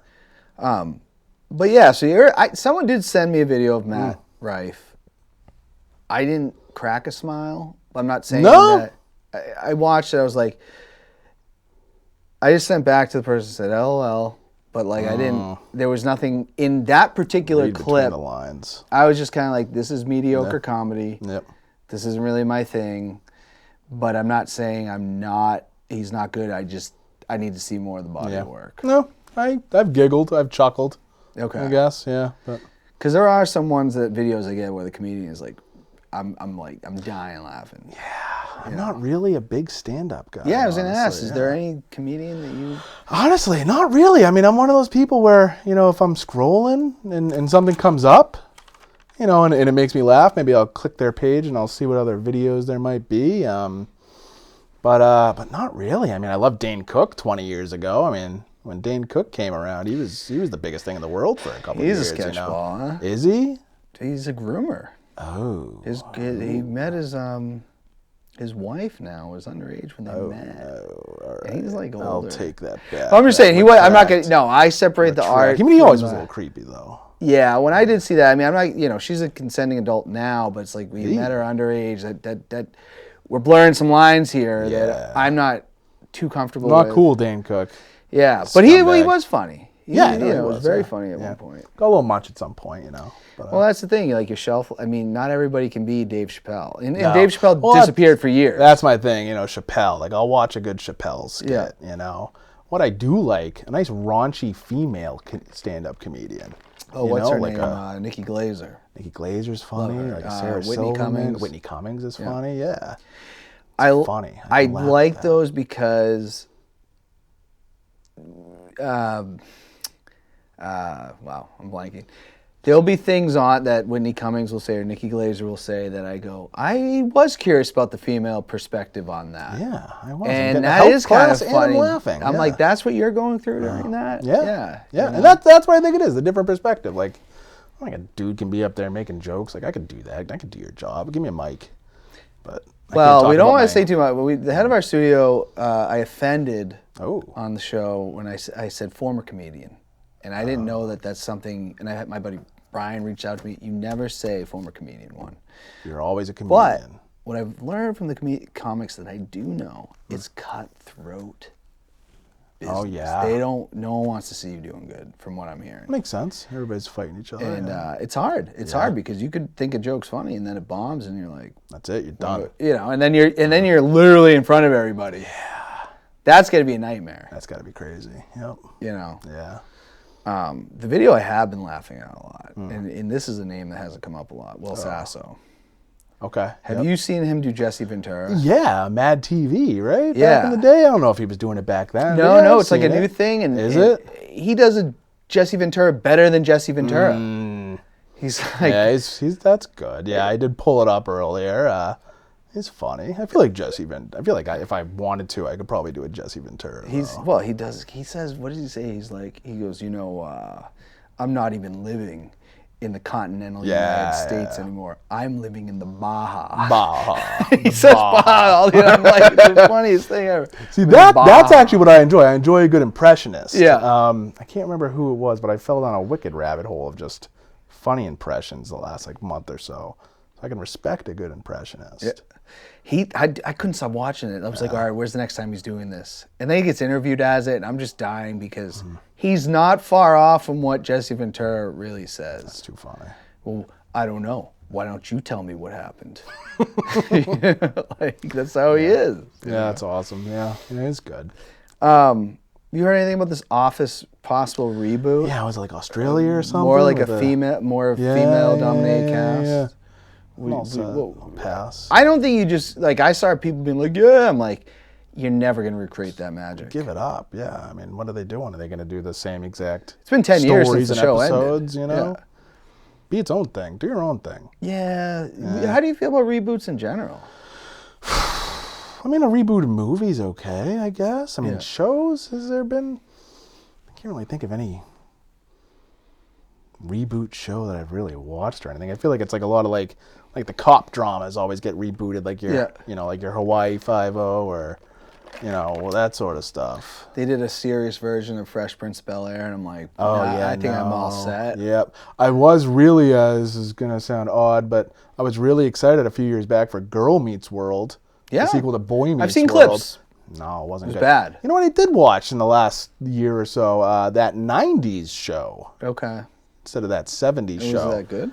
yeah. But yeah, so someone did send me a video of Matt Rife. I didn't crack a smile. I'm not saying that. I watched it. I was like, I just sent back to the person and said, LOL. But like I didn't. There was nothing in that particular clip. The lines. I was just kind of like, this is mediocre comedy. Yep. This isn't really my thing. But I'm not saying he's not good. I need to see more of the body of work. No, I've giggled. I've chuckled. Okay. I guess, yeah. Because there are some videos I get where the comedian is like, I'm dying laughing. Yeah. I'm not really a big stand-up guy. Yeah, I was going to ask, is there any comedian that you... Honestly, not really. I mean, I'm one of those people where, if I'm scrolling and something comes up, and it makes me laugh, maybe I'll click their page and I'll see what other videos there might be. But not really. I mean, I loved Dane Cook 20 years ago. I mean, when Dane Cook came around, he was the biggest thing in the world for a couple of years. He's a sketchball, huh? Is he? He's a groomer. Oh. He met his wife now was underage when they met. No. All right. And he's like older. I'll take that back. I'm just saying, I'm not going to, no, I separate the art. He always was a little creepy though. Yeah, when I did see that, I mean, I'm not, she's a consenting adult now, but it's like we met her underage, that we're blurring some lines here that I'm not too comfortable with. Not cool, Dane Cook. Yeah, but he was funny. He was very funny at one point. Got a little much at some point, But, well, that's the thing. Like your shelf. I mean, not everybody can be Dave Chappelle, and Dave Chappelle disappeared for years. That's my thing, Chappelle. Like I'll watch a good Chappelle skit. What I do like, a nice raunchy female stand-up comedian. Oh, what's her name? Nikki Glaser. Nikki Glaser's funny. Like Sarah Whitney Silverman. Cummings. Whitney Cummings is funny. Yeah. Funny. I like those because. Wow, I'm blanking. There'll be things on that Whitney Cummings will say or Nikki Glaser will say that I go, I was curious about the female perspective on that. Yeah, I was. And that is kind of funny. I'm laughing. I'm like, that's what you're going through during that? Yeah. And that's what I think it is, the different perspective. Like a dude can be up there making jokes. Like I could do that. I could do your job. Give me a mic. But well, we don't want to say too much. But the head of our studio, I offended on the show when I said former comedian. And I didn't know that that's something, and I had my buddy Brian reached out to me. You never say former comedian one. You're always a But comedian. what I've learned from the comics that I do know is cutthroat business. Oh, yeah. No one wants to see you doing good, from what I'm hearing. Makes sense. Everybody's fighting each other. And yeah. it's hard. It's hard because you could think a joke's funny and then it bombs and you're like, That's it. You're done. you know, and then you're literally in front of everybody. Yeah. That's gonna be a nightmare. That's got to be crazy. Yep. You know. Yeah. The video I have been laughing at a lot, and this is a name that hasn't come up a lot. Will Sasso. Okay. Have you seen him do Jesse Ventura? Yeah, Mad TV, right? Yeah. Back in the day, I don't know if he was doing it back then. No, Yeah, I've it's like a seen new it. thing, and Is it? He does a Jesse Ventura better than Jesse Ventura. He's like, Yeah, he's that's good. Yeah, I did pull it up earlier. He's funny. I feel like Jesse Ventura. I feel like if I wanted to, I could probably do a Jesse Ventura. he does. He says, what does he say? He goes, I'm not even living in the continental United States anymore. I'm living in the Baja. Baja. He says Baja. I'm like, the funniest thing ever. See, that's actually what I enjoy. I enjoy a good impressionist. Yeah. I can't remember who it was, but I fell down a wicked rabbit hole of just funny impressions the last month or so. I can respect a good impressionist. Yeah. I couldn't stop watching it. I was like, all right, where's the next time he's doing this? And then he gets interviewed as it, and I'm just dying because he's not far off from what Jesse Ventura really says. That's too funny. Well, I don't know. Why don't you tell me what happened? Like, that's how he is. Yeah, that's awesome. Yeah, it's good. You heard anything about this Office possible reboot? Yeah, was it like Australia or something? More like with a female-dominated cast. Yeah. Pass. I don't think you just, like, I saw people being like, yeah. I'm like, you're never going to recreate that magic. Give it up. Yeah. I mean, what are they doing? Are they going to do the same exact It's been 10 years since the show episodes, ended. you know? Yeah. Be its own thing. Do your own thing. Yeah. How do you feel about reboots in general? I mean, a reboot of movies, okay, I guess. I mean, shows, has there been? I can't really think of any reboot show that I've really watched or anything. I feel like it's like a lot of like the cop dramas always get rebooted, like your, like your Hawaii Five-0 or, that sort of stuff. They did a serious version of Fresh Prince of Bel-Air, and I'm like, I think I'm all set. Yep. I was really, this is going to sound odd, but I was really excited a few years back for Girl Meets World. Yeah. The sequel to Boy Meets World. I've seen clips. No, it wasn't good. It was bad. You know what I did watch in the last year or so? That 90s show. Okay. Instead of that 70s show. Was that good?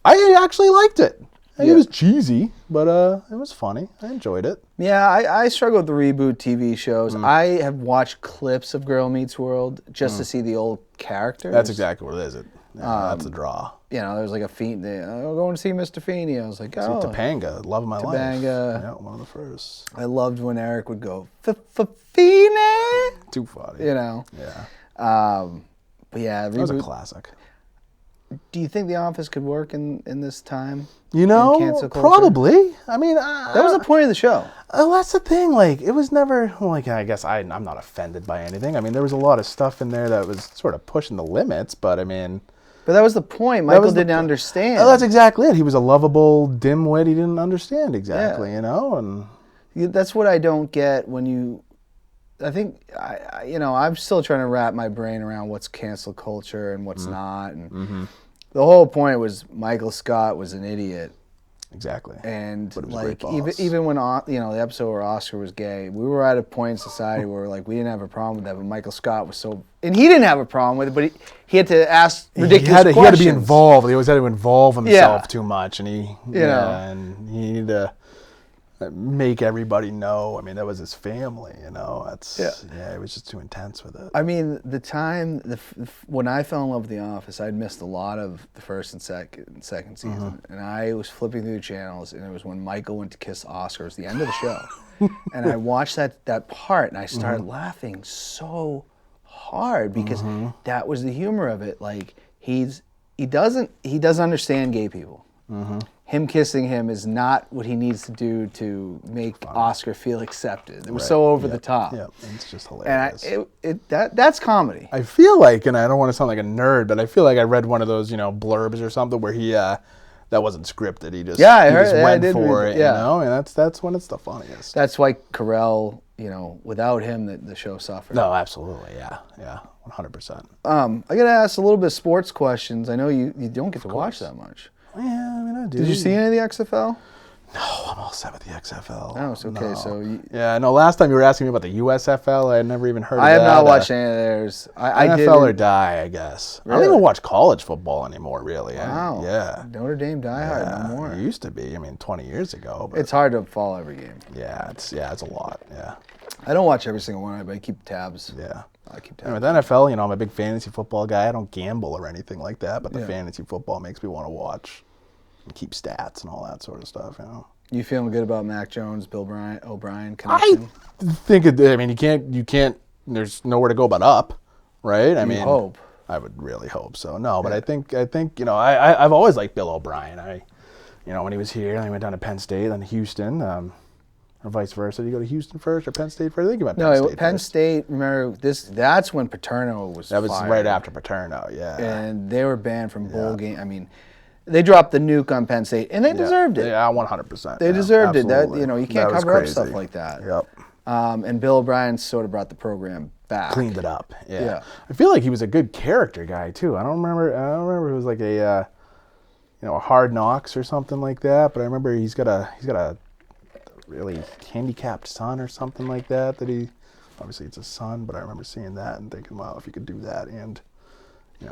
I actually liked it. It was cheesy, but it was funny. I enjoyed it. Yeah, I struggle with the reboot TV shows. I have watched clips of Girl Meets World just to see the old characters. That's exactly what it is. That's a draw. There's like a Feeney. I'm going to see Mr. Feeney. I was like, oh. Topanga, love of my life. Topanga. Yeah, one of the first. I loved when Eric would go, Feeney. Too funny. Yeah. But yeah, that was a classic. Do you think The Office could work in this time? Cancel culture? Probably. I mean, that was the point of the show. That's the thing. Like, it was never like. I guess I'm not offended by anything. I mean, there was a lot of stuff in there that was sort of pushing the limits. But I mean, but that was the point. Michael didn't understand. That's exactly it. He was a lovable dimwit. He didn't understand exactly. And that's what I don't get when you. I think I'm still trying to wrap my brain around what's cancel culture and what's not. And the whole point was Michael Scott was an idiot. Exactly. And like even when the episode where Oscar was gay, we were at a point in society where like we didn't have a problem with that, but Michael Scott was and he didn't have a problem with it, but he had to ask ridiculous questions. He had to be involved. He always had to involve himself too much, and he needed to make everybody know. I mean, that was his family, it was just too intense with it. I mean, the time when I fell in love with The Office, I'd missed a lot of the first and second season, and I was flipping through the channels, and it was when Michael went to kiss Oscar. It was the end of the show, and I watched that part, and I started laughing so hard because that was the humor of it. Like he doesn't understand gay people. Him kissing him is not what he needs to do to make Oscar feel accepted. It was so over the top. Yeah, it's just hilarious. And that's comedy. I feel like, and I don't want to sound like a nerd, but I feel like I read one of those, blurbs or something where he that wasn't scripted. He just went for it. And that's when it's the funniest. That's why Carell, without him, the show suffered. No, absolutely, yeah. 100%. I got to ask a little bit of sports questions. I know you don't get to watch that much. Yeah, I mean, I do. Did you see any of the XFL? No, I'm all set with the XFL. Oh, it's okay. No. So yeah, no. Last time you were asking me about the USFL, I had never even heard of that. I have not watched any of theirs. NFL or die, I guess. Really? I don't even watch college football anymore, really. Wow. Yeah. Notre Dame diehard, no more. It used to be. I mean, 20 years ago. But It's hard to follow every game. yeah, it's a lot. Yeah. I don't watch every single one, but I keep tabs. Yeah. I keep And tabs. with NFL, I'm a big fantasy football guy. I don't gamble or anything like that, but the Yeah. fantasy football makes me want to watch and keep stats and all that sort of stuff. You feeling good about Mac Jones, Bill O'Brien I connection? think you can't. There's nowhere to go but up, right? I mean, hope. I would really hope so. No, but I think I've always liked Bill O'Brien. When he was here, then he went down to Penn State, then to Houston, or vice versa. Did you go to Houston first or Penn State first? I think you went Penn State. Penn first. State. Remember this? That's when Paterno was. That was fired. right after Paterno. Yeah. And they were banned from bowl game. I mean, they dropped the nuke on Penn State, and they deserved it. Yeah, 100%. They deserved it. Absolutely. You can't That was cover up crazy. stuff like that. Yep. And Bill O'Brien sort of brought the program back. Cleaned it up. Yeah. Yeah. I feel like he was a good character guy too. I don't remember if it was like a Hard Knocks or something like that, but I remember he's got a really handicapped son or something like that he obviously it's a son, but I remember seeing that and thinking, wow, if you could do that and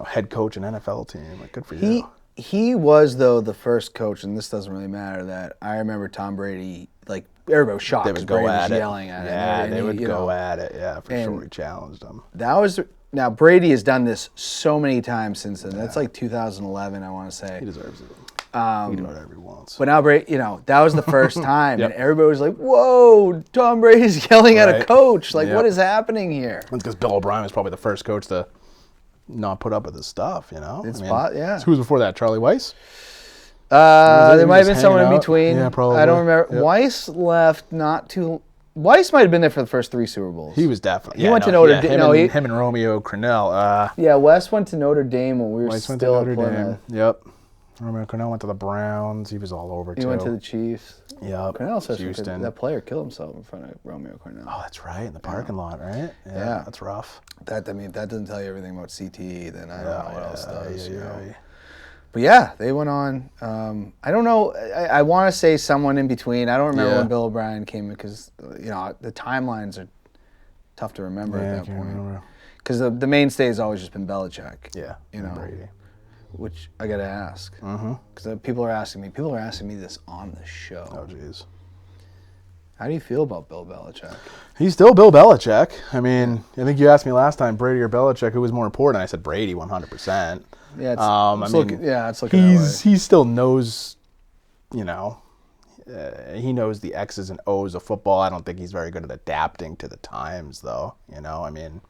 head coach an NFL team, like good for you. He was, though, the first coach, and this doesn't really matter, that I remember Tom Brady, like, everybody was shocked. They would go Brady at was it. yelling at Yeah, him. they would go at it. Yeah, for sure. He challenged him. Now, Brady has done this so many times since then. That's like 2011, I want to say. He deserves it. He can do whatever he wants. But now, Brady, that was the first time, and everybody was like, whoa, Tom Brady's yelling at a coach. Like, what is happening here? It's because Bill O'Brien was probably the first coach to not put up with his stuff, Yeah. Who was before that? Charlie Weiss? There might have been someone in between. Yeah, probably. I don't remember. Yep. Weiss left Weiss might have been there for the first 3 Super Bowls. He was definitely. He went to Notre Dame. Him and Romeo Crennel. Yeah, Wes went to Notre Dame when we were Weiss went still to at Notre Plymouth. Dame. Yep. Romeo Crennel went to the Browns. He was all over too. He went to the Chiefs. Yep. Crennel says Houston. that player killed himself in front of Romeo Crennel. Oh, that's right, in the parking lot, right? Yeah. That's rough. If that doesn't tell you everything about CTE, then I don't know what else does. Yeah. But yeah, they went on. I don't know. I want to say someone in between. I don't remember when Bill O'Brien came in because the timelines are tough to remember at that point. Because the mainstay has always just been Belichick. Yeah. Brady. Which I got to ask. Because people are asking me this on the show. Oh, jeez. How do you feel about Bill Belichick? He's still Bill Belichick. I mean, I think you asked me last time, Brady or Belichick, who was more important? I said Brady, 100%. Yeah, it's looking that way. He still knows, he knows the X's and O's of football. I don't think he's very good at adapting to the times, though. I mean,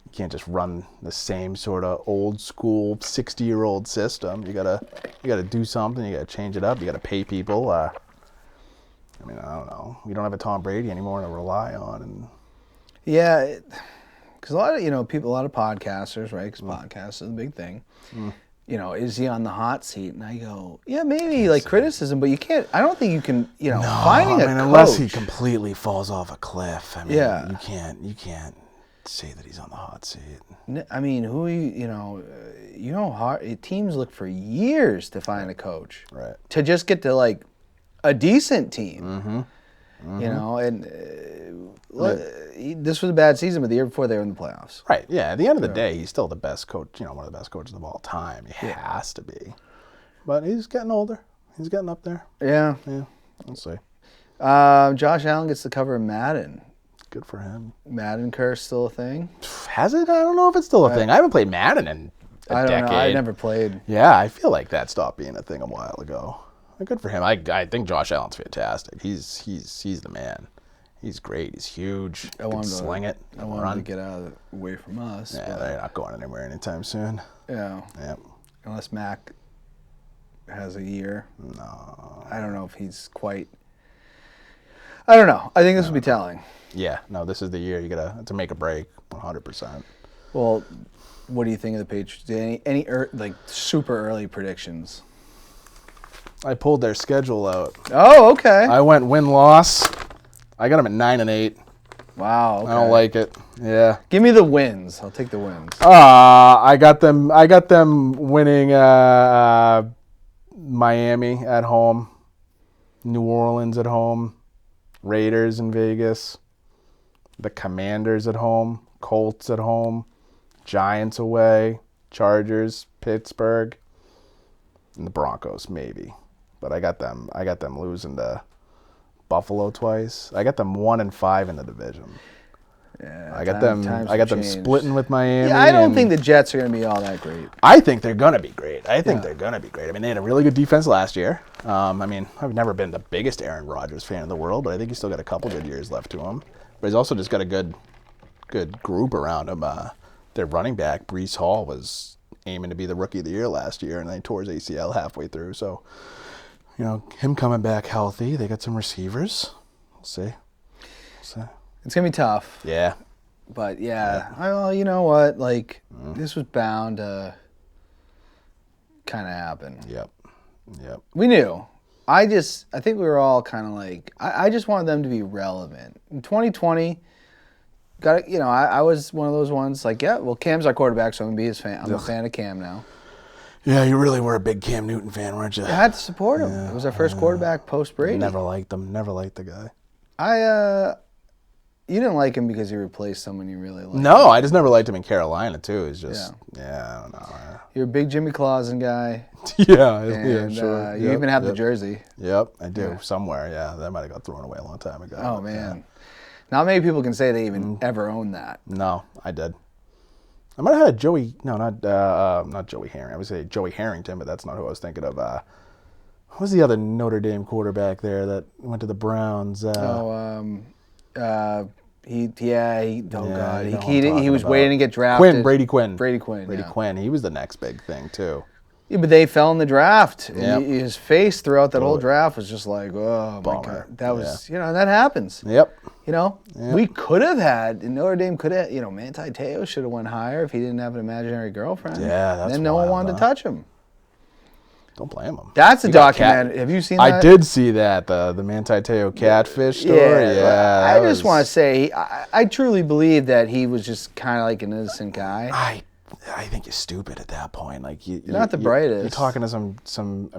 you can't just run the same sort of old school 60-year-old system. You gotta do something. You gotta change it up. You gotta pay people. I don't know. We don't have a Tom Brady anymore to rely on. And yeah, because a lot of people, a lot of podcasters, right? Because podcasts is a big thing. Is he on the hot seat? And I go, yeah, maybe like criticism, but you can't. I don't think you can. Finding a coach, unless he completely falls off a cliff. I mean, Yeah. you can't say that he's on the hot seat. I mean, teams look for years to find a coach, Right. To just get to like a decent team. This was a bad season, but the year before they were in the playoffs. Right. Yeah. At the end of the day, he's still the best coach. One of the best coaches of all time. He has to be. But he's getting older. He's getting up there. Yeah. Yeah. We'll see. Josh Allen gets the cover of Madden. Good for him. Madden curse still a thing? Has it? I don't know if it's still a thing. I haven't played Madden in a I don't decade. know. I never played. Yeah, I feel like that stopped being a thing a while ago. Good for him. I think Josh Allen's fantastic. He's the man. He's great. He's huge. I want him to sling it. I want him to get away from us. Yeah, they're not going anywhere anytime soon. Yeah. Yep. Unless Mac has a year. No. I don't know if he's quite. I don't know. I think this will be telling. Yeah. No, this is the year you gotta to make a break. 100%. Well, what do you think of the Patriots? Any super early predictions? I pulled their schedule out. Oh, okay. I went win-loss. I got them at 9-8. Wow. Okay. I don't like it. Yeah. Give me the wins. I'll take the wins. I got them. I got them winning Miami at home, New Orleans at home, Raiders in Vegas, the Commanders at home, Colts at home, Giants away, Chargers, Pittsburgh, and the Broncos maybe. But I got them losing to Buffalo twice. I got them 1-5 in the division. Yeah, I got them splitting with Miami. Yeah, I don't think the Jets are going to be all that great. I think they're going to be great. I mean, they had a really good defense last year. I mean, I've never been the biggest Aaron Rodgers fan in the world, but I think he's still got a couple good years left to him. But he's also just got a good group around him. Their running back, Breece Hall, was aiming to be the Rookie of the Year last year, and then he tore his ACL halfway through. So, him coming back healthy. They got some receivers. We'll see. It's going to be tough. Yeah. But, well, you know what? Like, this was bound to kind of happen. Yep. We knew. I think we were all kind of like, I just wanted them to be relevant. In 2020, I was one of those ones like, yeah, well, Cam's our quarterback, so I'm going to be his fan. I'm a fan of Cam now. Yeah, you really were a big Cam Newton fan, weren't you? I had to support him. Yeah, it was our first quarterback post-Brady. Never liked him. Never liked the guy. You didn't like him because he replaced someone you really liked. No, I just never liked him in Carolina, too. He's just, I don't know. You're a big Jimmy Clausen guy. yeah, sure. You even have the jersey. Yep, I do, somewhere. Yeah, that might have got thrown away a long time ago. Oh, man. Yeah. Not many people can say they even ever owned that. No, I did. I might have had a Joey, not Joey Harrington. I would say Joey Harrington, but that's not who I was thinking of. Who was the other Notre Dame quarterback there that went to the Browns? He was waiting to get drafted. Brady Quinn. Brady Quinn. He was the next big thing too. Yeah, but they fell in the draft. Yep. His face throughout that whole draft was just like, oh my God. That was, that happens. Yep. We could have had, Notre Dame could have, Manti Te'o should have went higher if he didn't have an imaginary girlfriend. Yeah, that's then no one wanted to touch him. Don't blame him. That's a documentary. Have you seen that? I did see that, the Manti Te'o catfish story. Yeah. I just want to say, I truly believe that he was just kind of like an innocent guy. I think you're stupid at that point. Like you're not the brightest. You're talking to some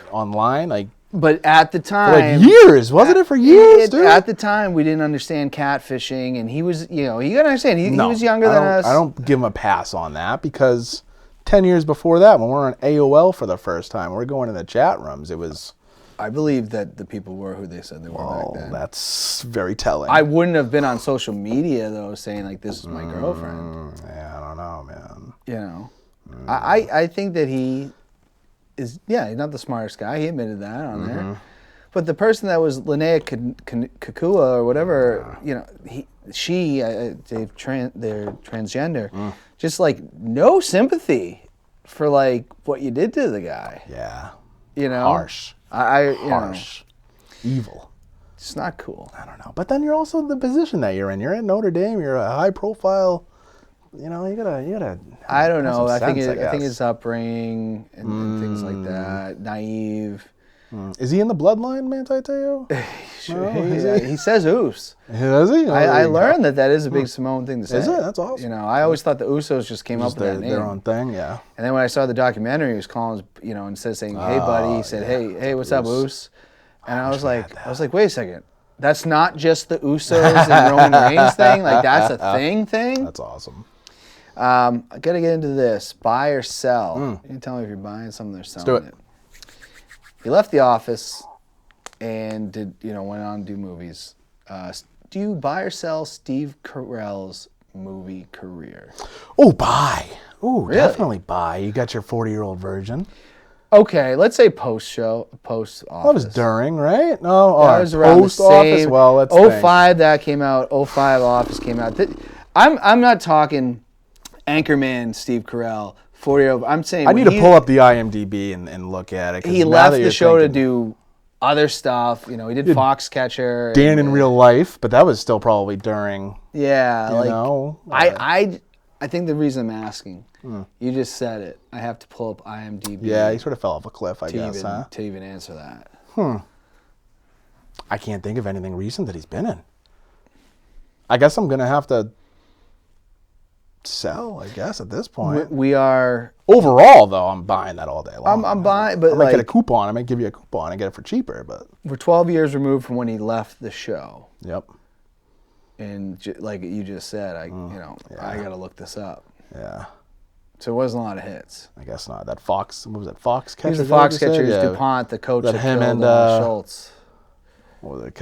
online, like. But at the time, for like years, wasn't it for years, dude? At the time, we didn't understand catfishing, and he was, you got to understand, he was younger than us. I don't give him a pass on that because 10 years before that, when we were on AOL for the first time, we were going in the chat rooms. It was. I believe that the people were who they said they were back then. That's very telling. I wouldn't have been on social media, though, saying, like, this is my girlfriend. Yeah, I don't know, man. I think that he is, he's not the smartest guy. He admitted that on there. But the person that was Linnea Kakua or whatever, they're transgender, just, like, no sympathy for, like, what you did to the guy. Yeah. Harsh. Harsh. Evil. It's not cool. I don't know. But then you're also in the position that you're in. You're at Notre Dame. You're a high profile. You gotta. I don't know. I think his upbringing and things like that. Naive. Is he in the bloodline, Manti Te'o? He says Oos. Does he? I learned that is a big Samoan thing to say. Is it? That's awesome. I always thought the Usos just came up with that name. Their own thing, yeah. And then when I saw the documentary, he was calling, instead of saying, "Hey, buddy," he said, "Hey, what's up, Oos?" And I was like, wait a second. That's not just the Usos and Roman Reigns thing. Like that's a thing. That's awesome. I got to get into this. Buy or sell. You can tell me if you're buying something or selling it. He left The Office and went on to do movies. Do you buy or sell Steve Carell's movie career? Oh, buy. Oh, really? Definitely buy. You got your 40-year-old virgin. Okay, let's say post-Office. That was during, right? No, that was around post-Office. Well, let's 05 that came out. 05 Office came out. I'm not talking Anchorman Steve Carell. 40-year-old. I'm saying I need to pull up the IMDb and look at it. He left the show to do other stuff. He did Foxcatcher. Dan in Real Life, but that was still probably during. Yeah, I think the reason I'm asking, you just said it. I have to pull up IMDb. Yeah, he sort of fell off a cliff, I guess, to even answer that. I can't think of anything recent that he's been in. I guess I'm gonna have to sell, I guess, at this point. We are. Overall, though, I'm buying that all day long. I'm buying, but I might like, get a coupon. I might give you a coupon and get it for cheaper, but. We're 12 years removed from when he left the show. Yep. And like you just said, I got to look this up. Yeah. So it wasn't a lot of hits. I guess not. That Fox, what was that, Fox catcher? He was the Fox catcher. Yeah. DuPont, the coach that him killed and Schultz. What was it?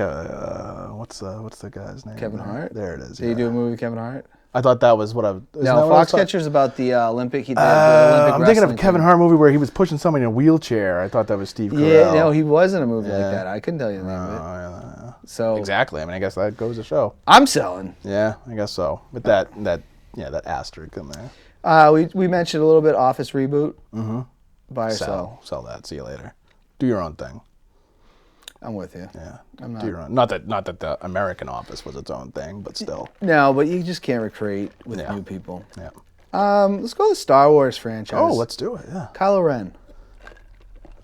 What's the guy's name? Kevin Hart? There it is. Did he do a movie with Kevin Hart? I thought that was what I. No, Foxcatcher's about the Olympic. He did I'm thinking of a Kevin Hart movie where he was pushing somebody in a wheelchair. I thought that was Steve Carell. Yeah, no, he was in a movie like that. I couldn't tell you the name of it. Yeah. So exactly. I mean, I guess that goes to show. I'm selling. Yeah, I guess so. With that asterisk in there. We mentioned a little bit Office Reboot. Mm-hmm. Buy or sell. Sell that. See you later. Do your own thing. I'm with you. Yeah. I'm not. Do your own. Not that the American Office was its own thing, but still. No, but you just can't recreate with new people. Yeah. Let's go to the Star Wars franchise. Oh, let's do it. Yeah. Kylo Ren.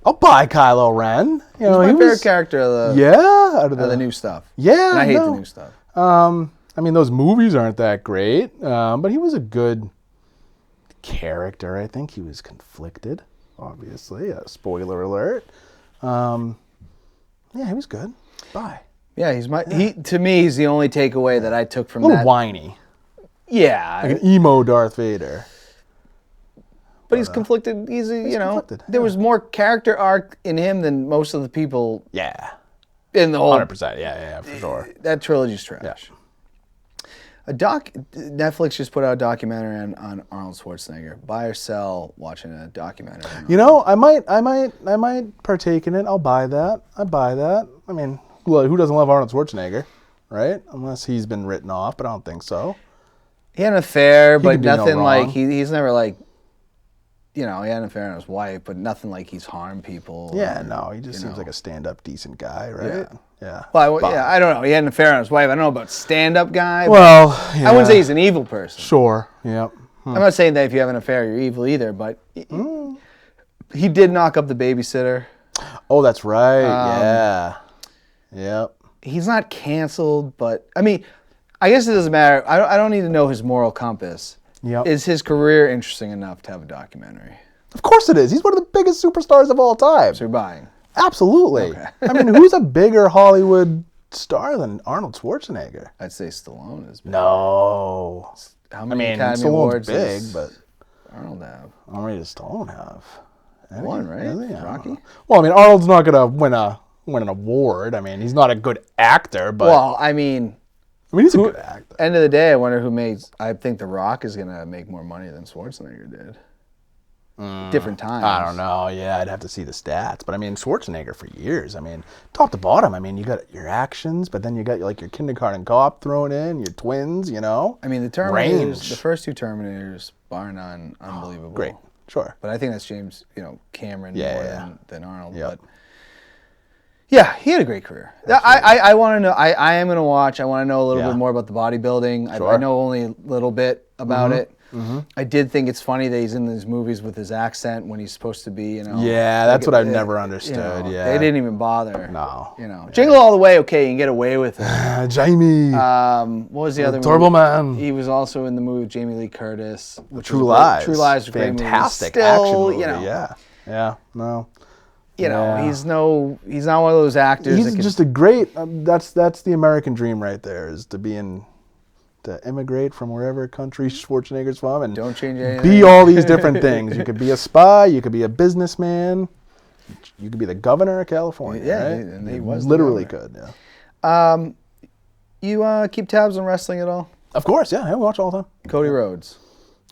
I'll buy Kylo Ren. He's my favorite character of the out of the new stuff. Yeah, and I hate the new stuff. I mean, those movies aren't that great, but he was a good character. I think he was conflicted, obviously. Spoiler alert. Yeah, he was good. Bye. Yeah, he to me he's the only takeaway that I took from a little that. whiny. Yeah, like an emo Darth Vader. But he's conflicted. He's there was more character arc in him than most of the people. Yeah. In the whole 100%. Yeah, for sure. That trilogy's trash. Yeah. Netflix just put out a documentary on Arnold Schwarzenegger. Buy or sell watching a documentary. I might partake in it. I'll buy that. I mean, who doesn't love Arnold Schwarzenegger, right? Unless he's been written off, but I don't think so. He had an affair, but nothing no like he's never like. He had an affair on his wife, but nothing like he's harmed people. Yeah, no, he just seems like a stand-up, decent guy, right? Yeah. Well, I don't know. He had an affair on his wife. I don't know about stand-up guy. Well, I wouldn't say he's an evil person. Sure. Yep. I'm not saying that if you have an affair, you're evil either, but he did knock up the babysitter. Oh, that's right. Yeah. Yep. He's not canceled, but I mean, I guess it doesn't matter. I don't need to know his moral compass. Yep. Is his career interesting enough to have a documentary? Of course it is. He's one of the biggest superstars of all time. So you're buying? Absolutely. Okay. I mean, who's a bigger Hollywood star than Arnold Schwarzenegger? I'd say Stallone is big. No. How many Academy Stallone's Awards big, does but Arnold have? how many does Stallone have? One, right? Rocky? Well, I mean, Arnold's not going to win an award. I mean, he's not a good actor, but... Well, I mean, he's a good actor. End of the day, I wonder who made... I think The Rock is going to make more money than Schwarzenegger did. Different times. I don't know. Yeah, I'd have to see the stats. But, I mean, Schwarzenegger for years. I mean, top to bottom, I mean, you got your actions, but then you got, like, your kindergarten cop thrown in, your twins, I mean, the Terminators, the first two Terminators, bar none, unbelievable. Great. Sure. But I think that's James, Cameron more than Arnold. Yep. But yeah, he had a great career. I want to know. I am going to watch. I want to know a little bit more about the bodybuilding. Sure. I know only a little bit about it. Mm-hmm. I did think it's funny that he's in these movies with his accent when he's supposed to be, Yeah, that's what I've never understood. Yeah. They didn't even bother. No. Jingle All the Way, okay, you can get away with it. Jamie. What was the other Turbo movie? Man. He was also in the movie with Jamie Lee Curtis. True Lies. True Lies is a great movie. Fantastic Still, action movie. Yeah. No. He's not one of those actors. He's just a great. That's the American dream right there, is to immigrate from wherever country Schwarzenegger's from and don't change anything. Be all these different things. You could be a spy. You could be a businessman. You could be the governor of California. Yeah, right? and he was literally could. Yeah. You keep tabs on wrestling at all? Of course. Yeah, I watch all the time. Cody Rhodes.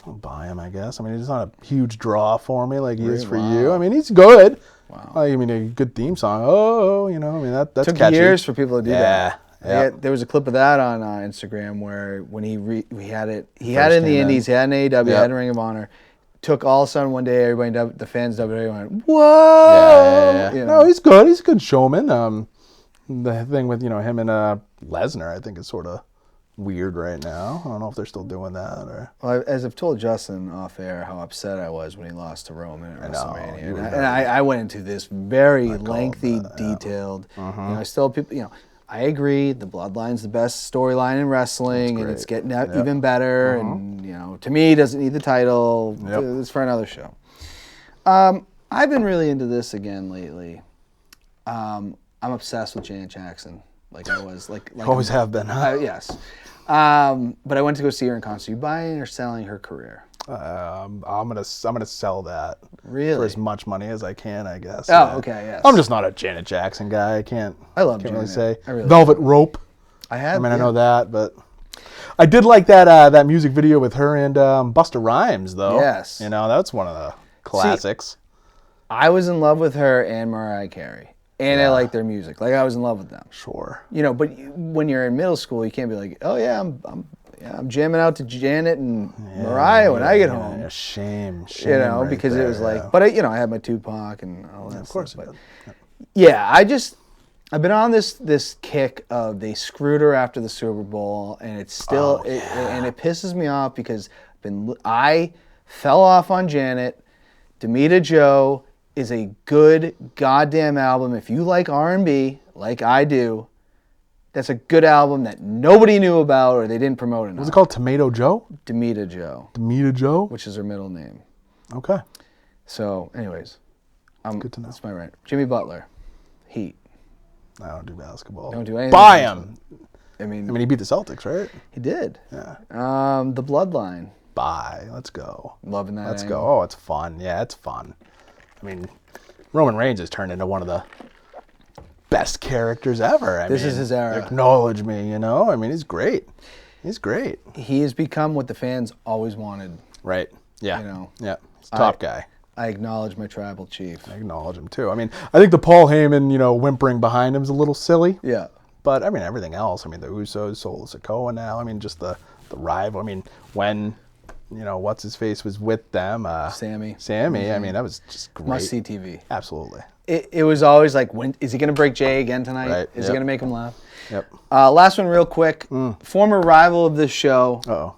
I'll buy him, I guess. I mean, he's not a huge draw for me like he is for you. I mean, he's good. Wow. I mean, a good theme song. Oh, I mean, that's took catchy. Years for people to do that. Yeah. There was a clip of that on Instagram where when he had it in the Indies, he had an AEW, had a Ring of Honor. Took all of a sudden one day, everybody, the fans of WWE went, whoa! Yeah. No, he's good. He's a good showman. The thing with him and Lesnar, I think, is sort of weird right now. I don't know if they're still doing that or. Well, as I've told Justin off air, how upset I was when he lost to Roman at WrestleMania, and I went into this very lengthy, detailed. I still have people, I agree. The Bloodline's the best storyline in wrestling, and it's getting out even better. And to me, it doesn't need the title. It's for another show. I've been really into this again lately. I'm obsessed with Janet Jackson, like I was, like always have been. Huh? Yes. But I went to go see her in concert. You buying or selling her career? I'm gonna sell that Really? for as much money as I can, I guess. Oh, okay, yes. I'm just not a Janet Jackson guy. I love can't Janet. really say. I really Velvet Rope. I know that, but I did like that music video with her and Busta Rhymes, though. Yes. That's one of the classics. I was in love with her and Mariah Carey, and I liked their music. Like I was in love with them. Sure. But when you're in middle school, you can't be like, oh yeah, I'm jamming out to Janet and Mariah when I get home. Yeah, shame. Because right it was there, like, but I had my Tupac and all that. Of course. But yeah, I've been on this kick of they screwed her after the Super Bowl, and it's still and it pisses me off because I fell off on Janet. Demita Joe is a good goddamn album. If you like R&B like I do, that's a good album that nobody knew about or they didn't promote enough. Was it called Tomato Joe? Demita Joe. Demita Joe? Which is her middle name. Okay. So, anyways. Good to know. That's my right. Jimmy Butler. Heat. I don't do basketball. Don't do anything. Buy him. I mean, he beat the Celtics, right? He did. Yeah. The Bloodline. Bye. Let's go. Loving that. Let's go. Oh, it's fun. Yeah, it's fun. I mean, Roman Reigns has turned into one of the best characters ever. This is his era. Acknowledge me, he's great. He's great. He has become what the fans always wanted. Right. Yeah. Yeah. He's a top guy. I acknowledge my tribal chief. I acknowledge him too. I think the Paul Heyman, whimpering behind him is a little silly. Yeah. But everything else. The Usos, Solo Sikoa now. Just the rival. When what's his face was with them. Sammy. Mm-hmm. That was just great. Must see TV. Absolutely. It was always like, when is he going to break Jay again tonight? Right. Is he going to make him laugh? Yep. Last one real quick. Former rival of this show. Uh-oh.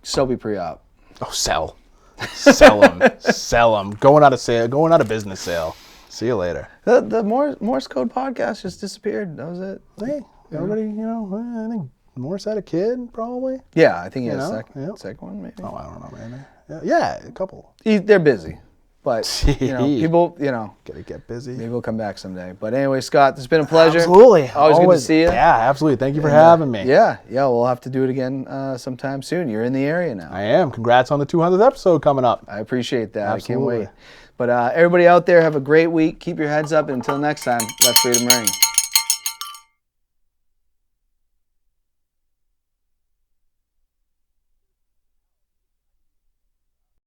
Sobe Pre-Op. Oh, sell them. Sell them. Going out of business sale. See you later. The Morse Code podcast just disappeared. That was it. Hey, everybody, I think Morse had a kid, probably. Yeah, I think he had a second one, maybe. Oh, I don't know, maybe. Yeah, a couple. They're busy. But, people, Gotta get busy. Maybe we'll come back someday. But anyway, Scott, it's been a pleasure. Absolutely. Always good to see you. Yeah, absolutely. Thank you for having me. Yeah, we'll have to do it again sometime soon. You're in the area now. I am. Congrats on the 200th episode coming up. I appreciate that. Absolutely. I can't wait. But everybody out there, have a great week. Keep your heads up. And until next time, let freedom ring.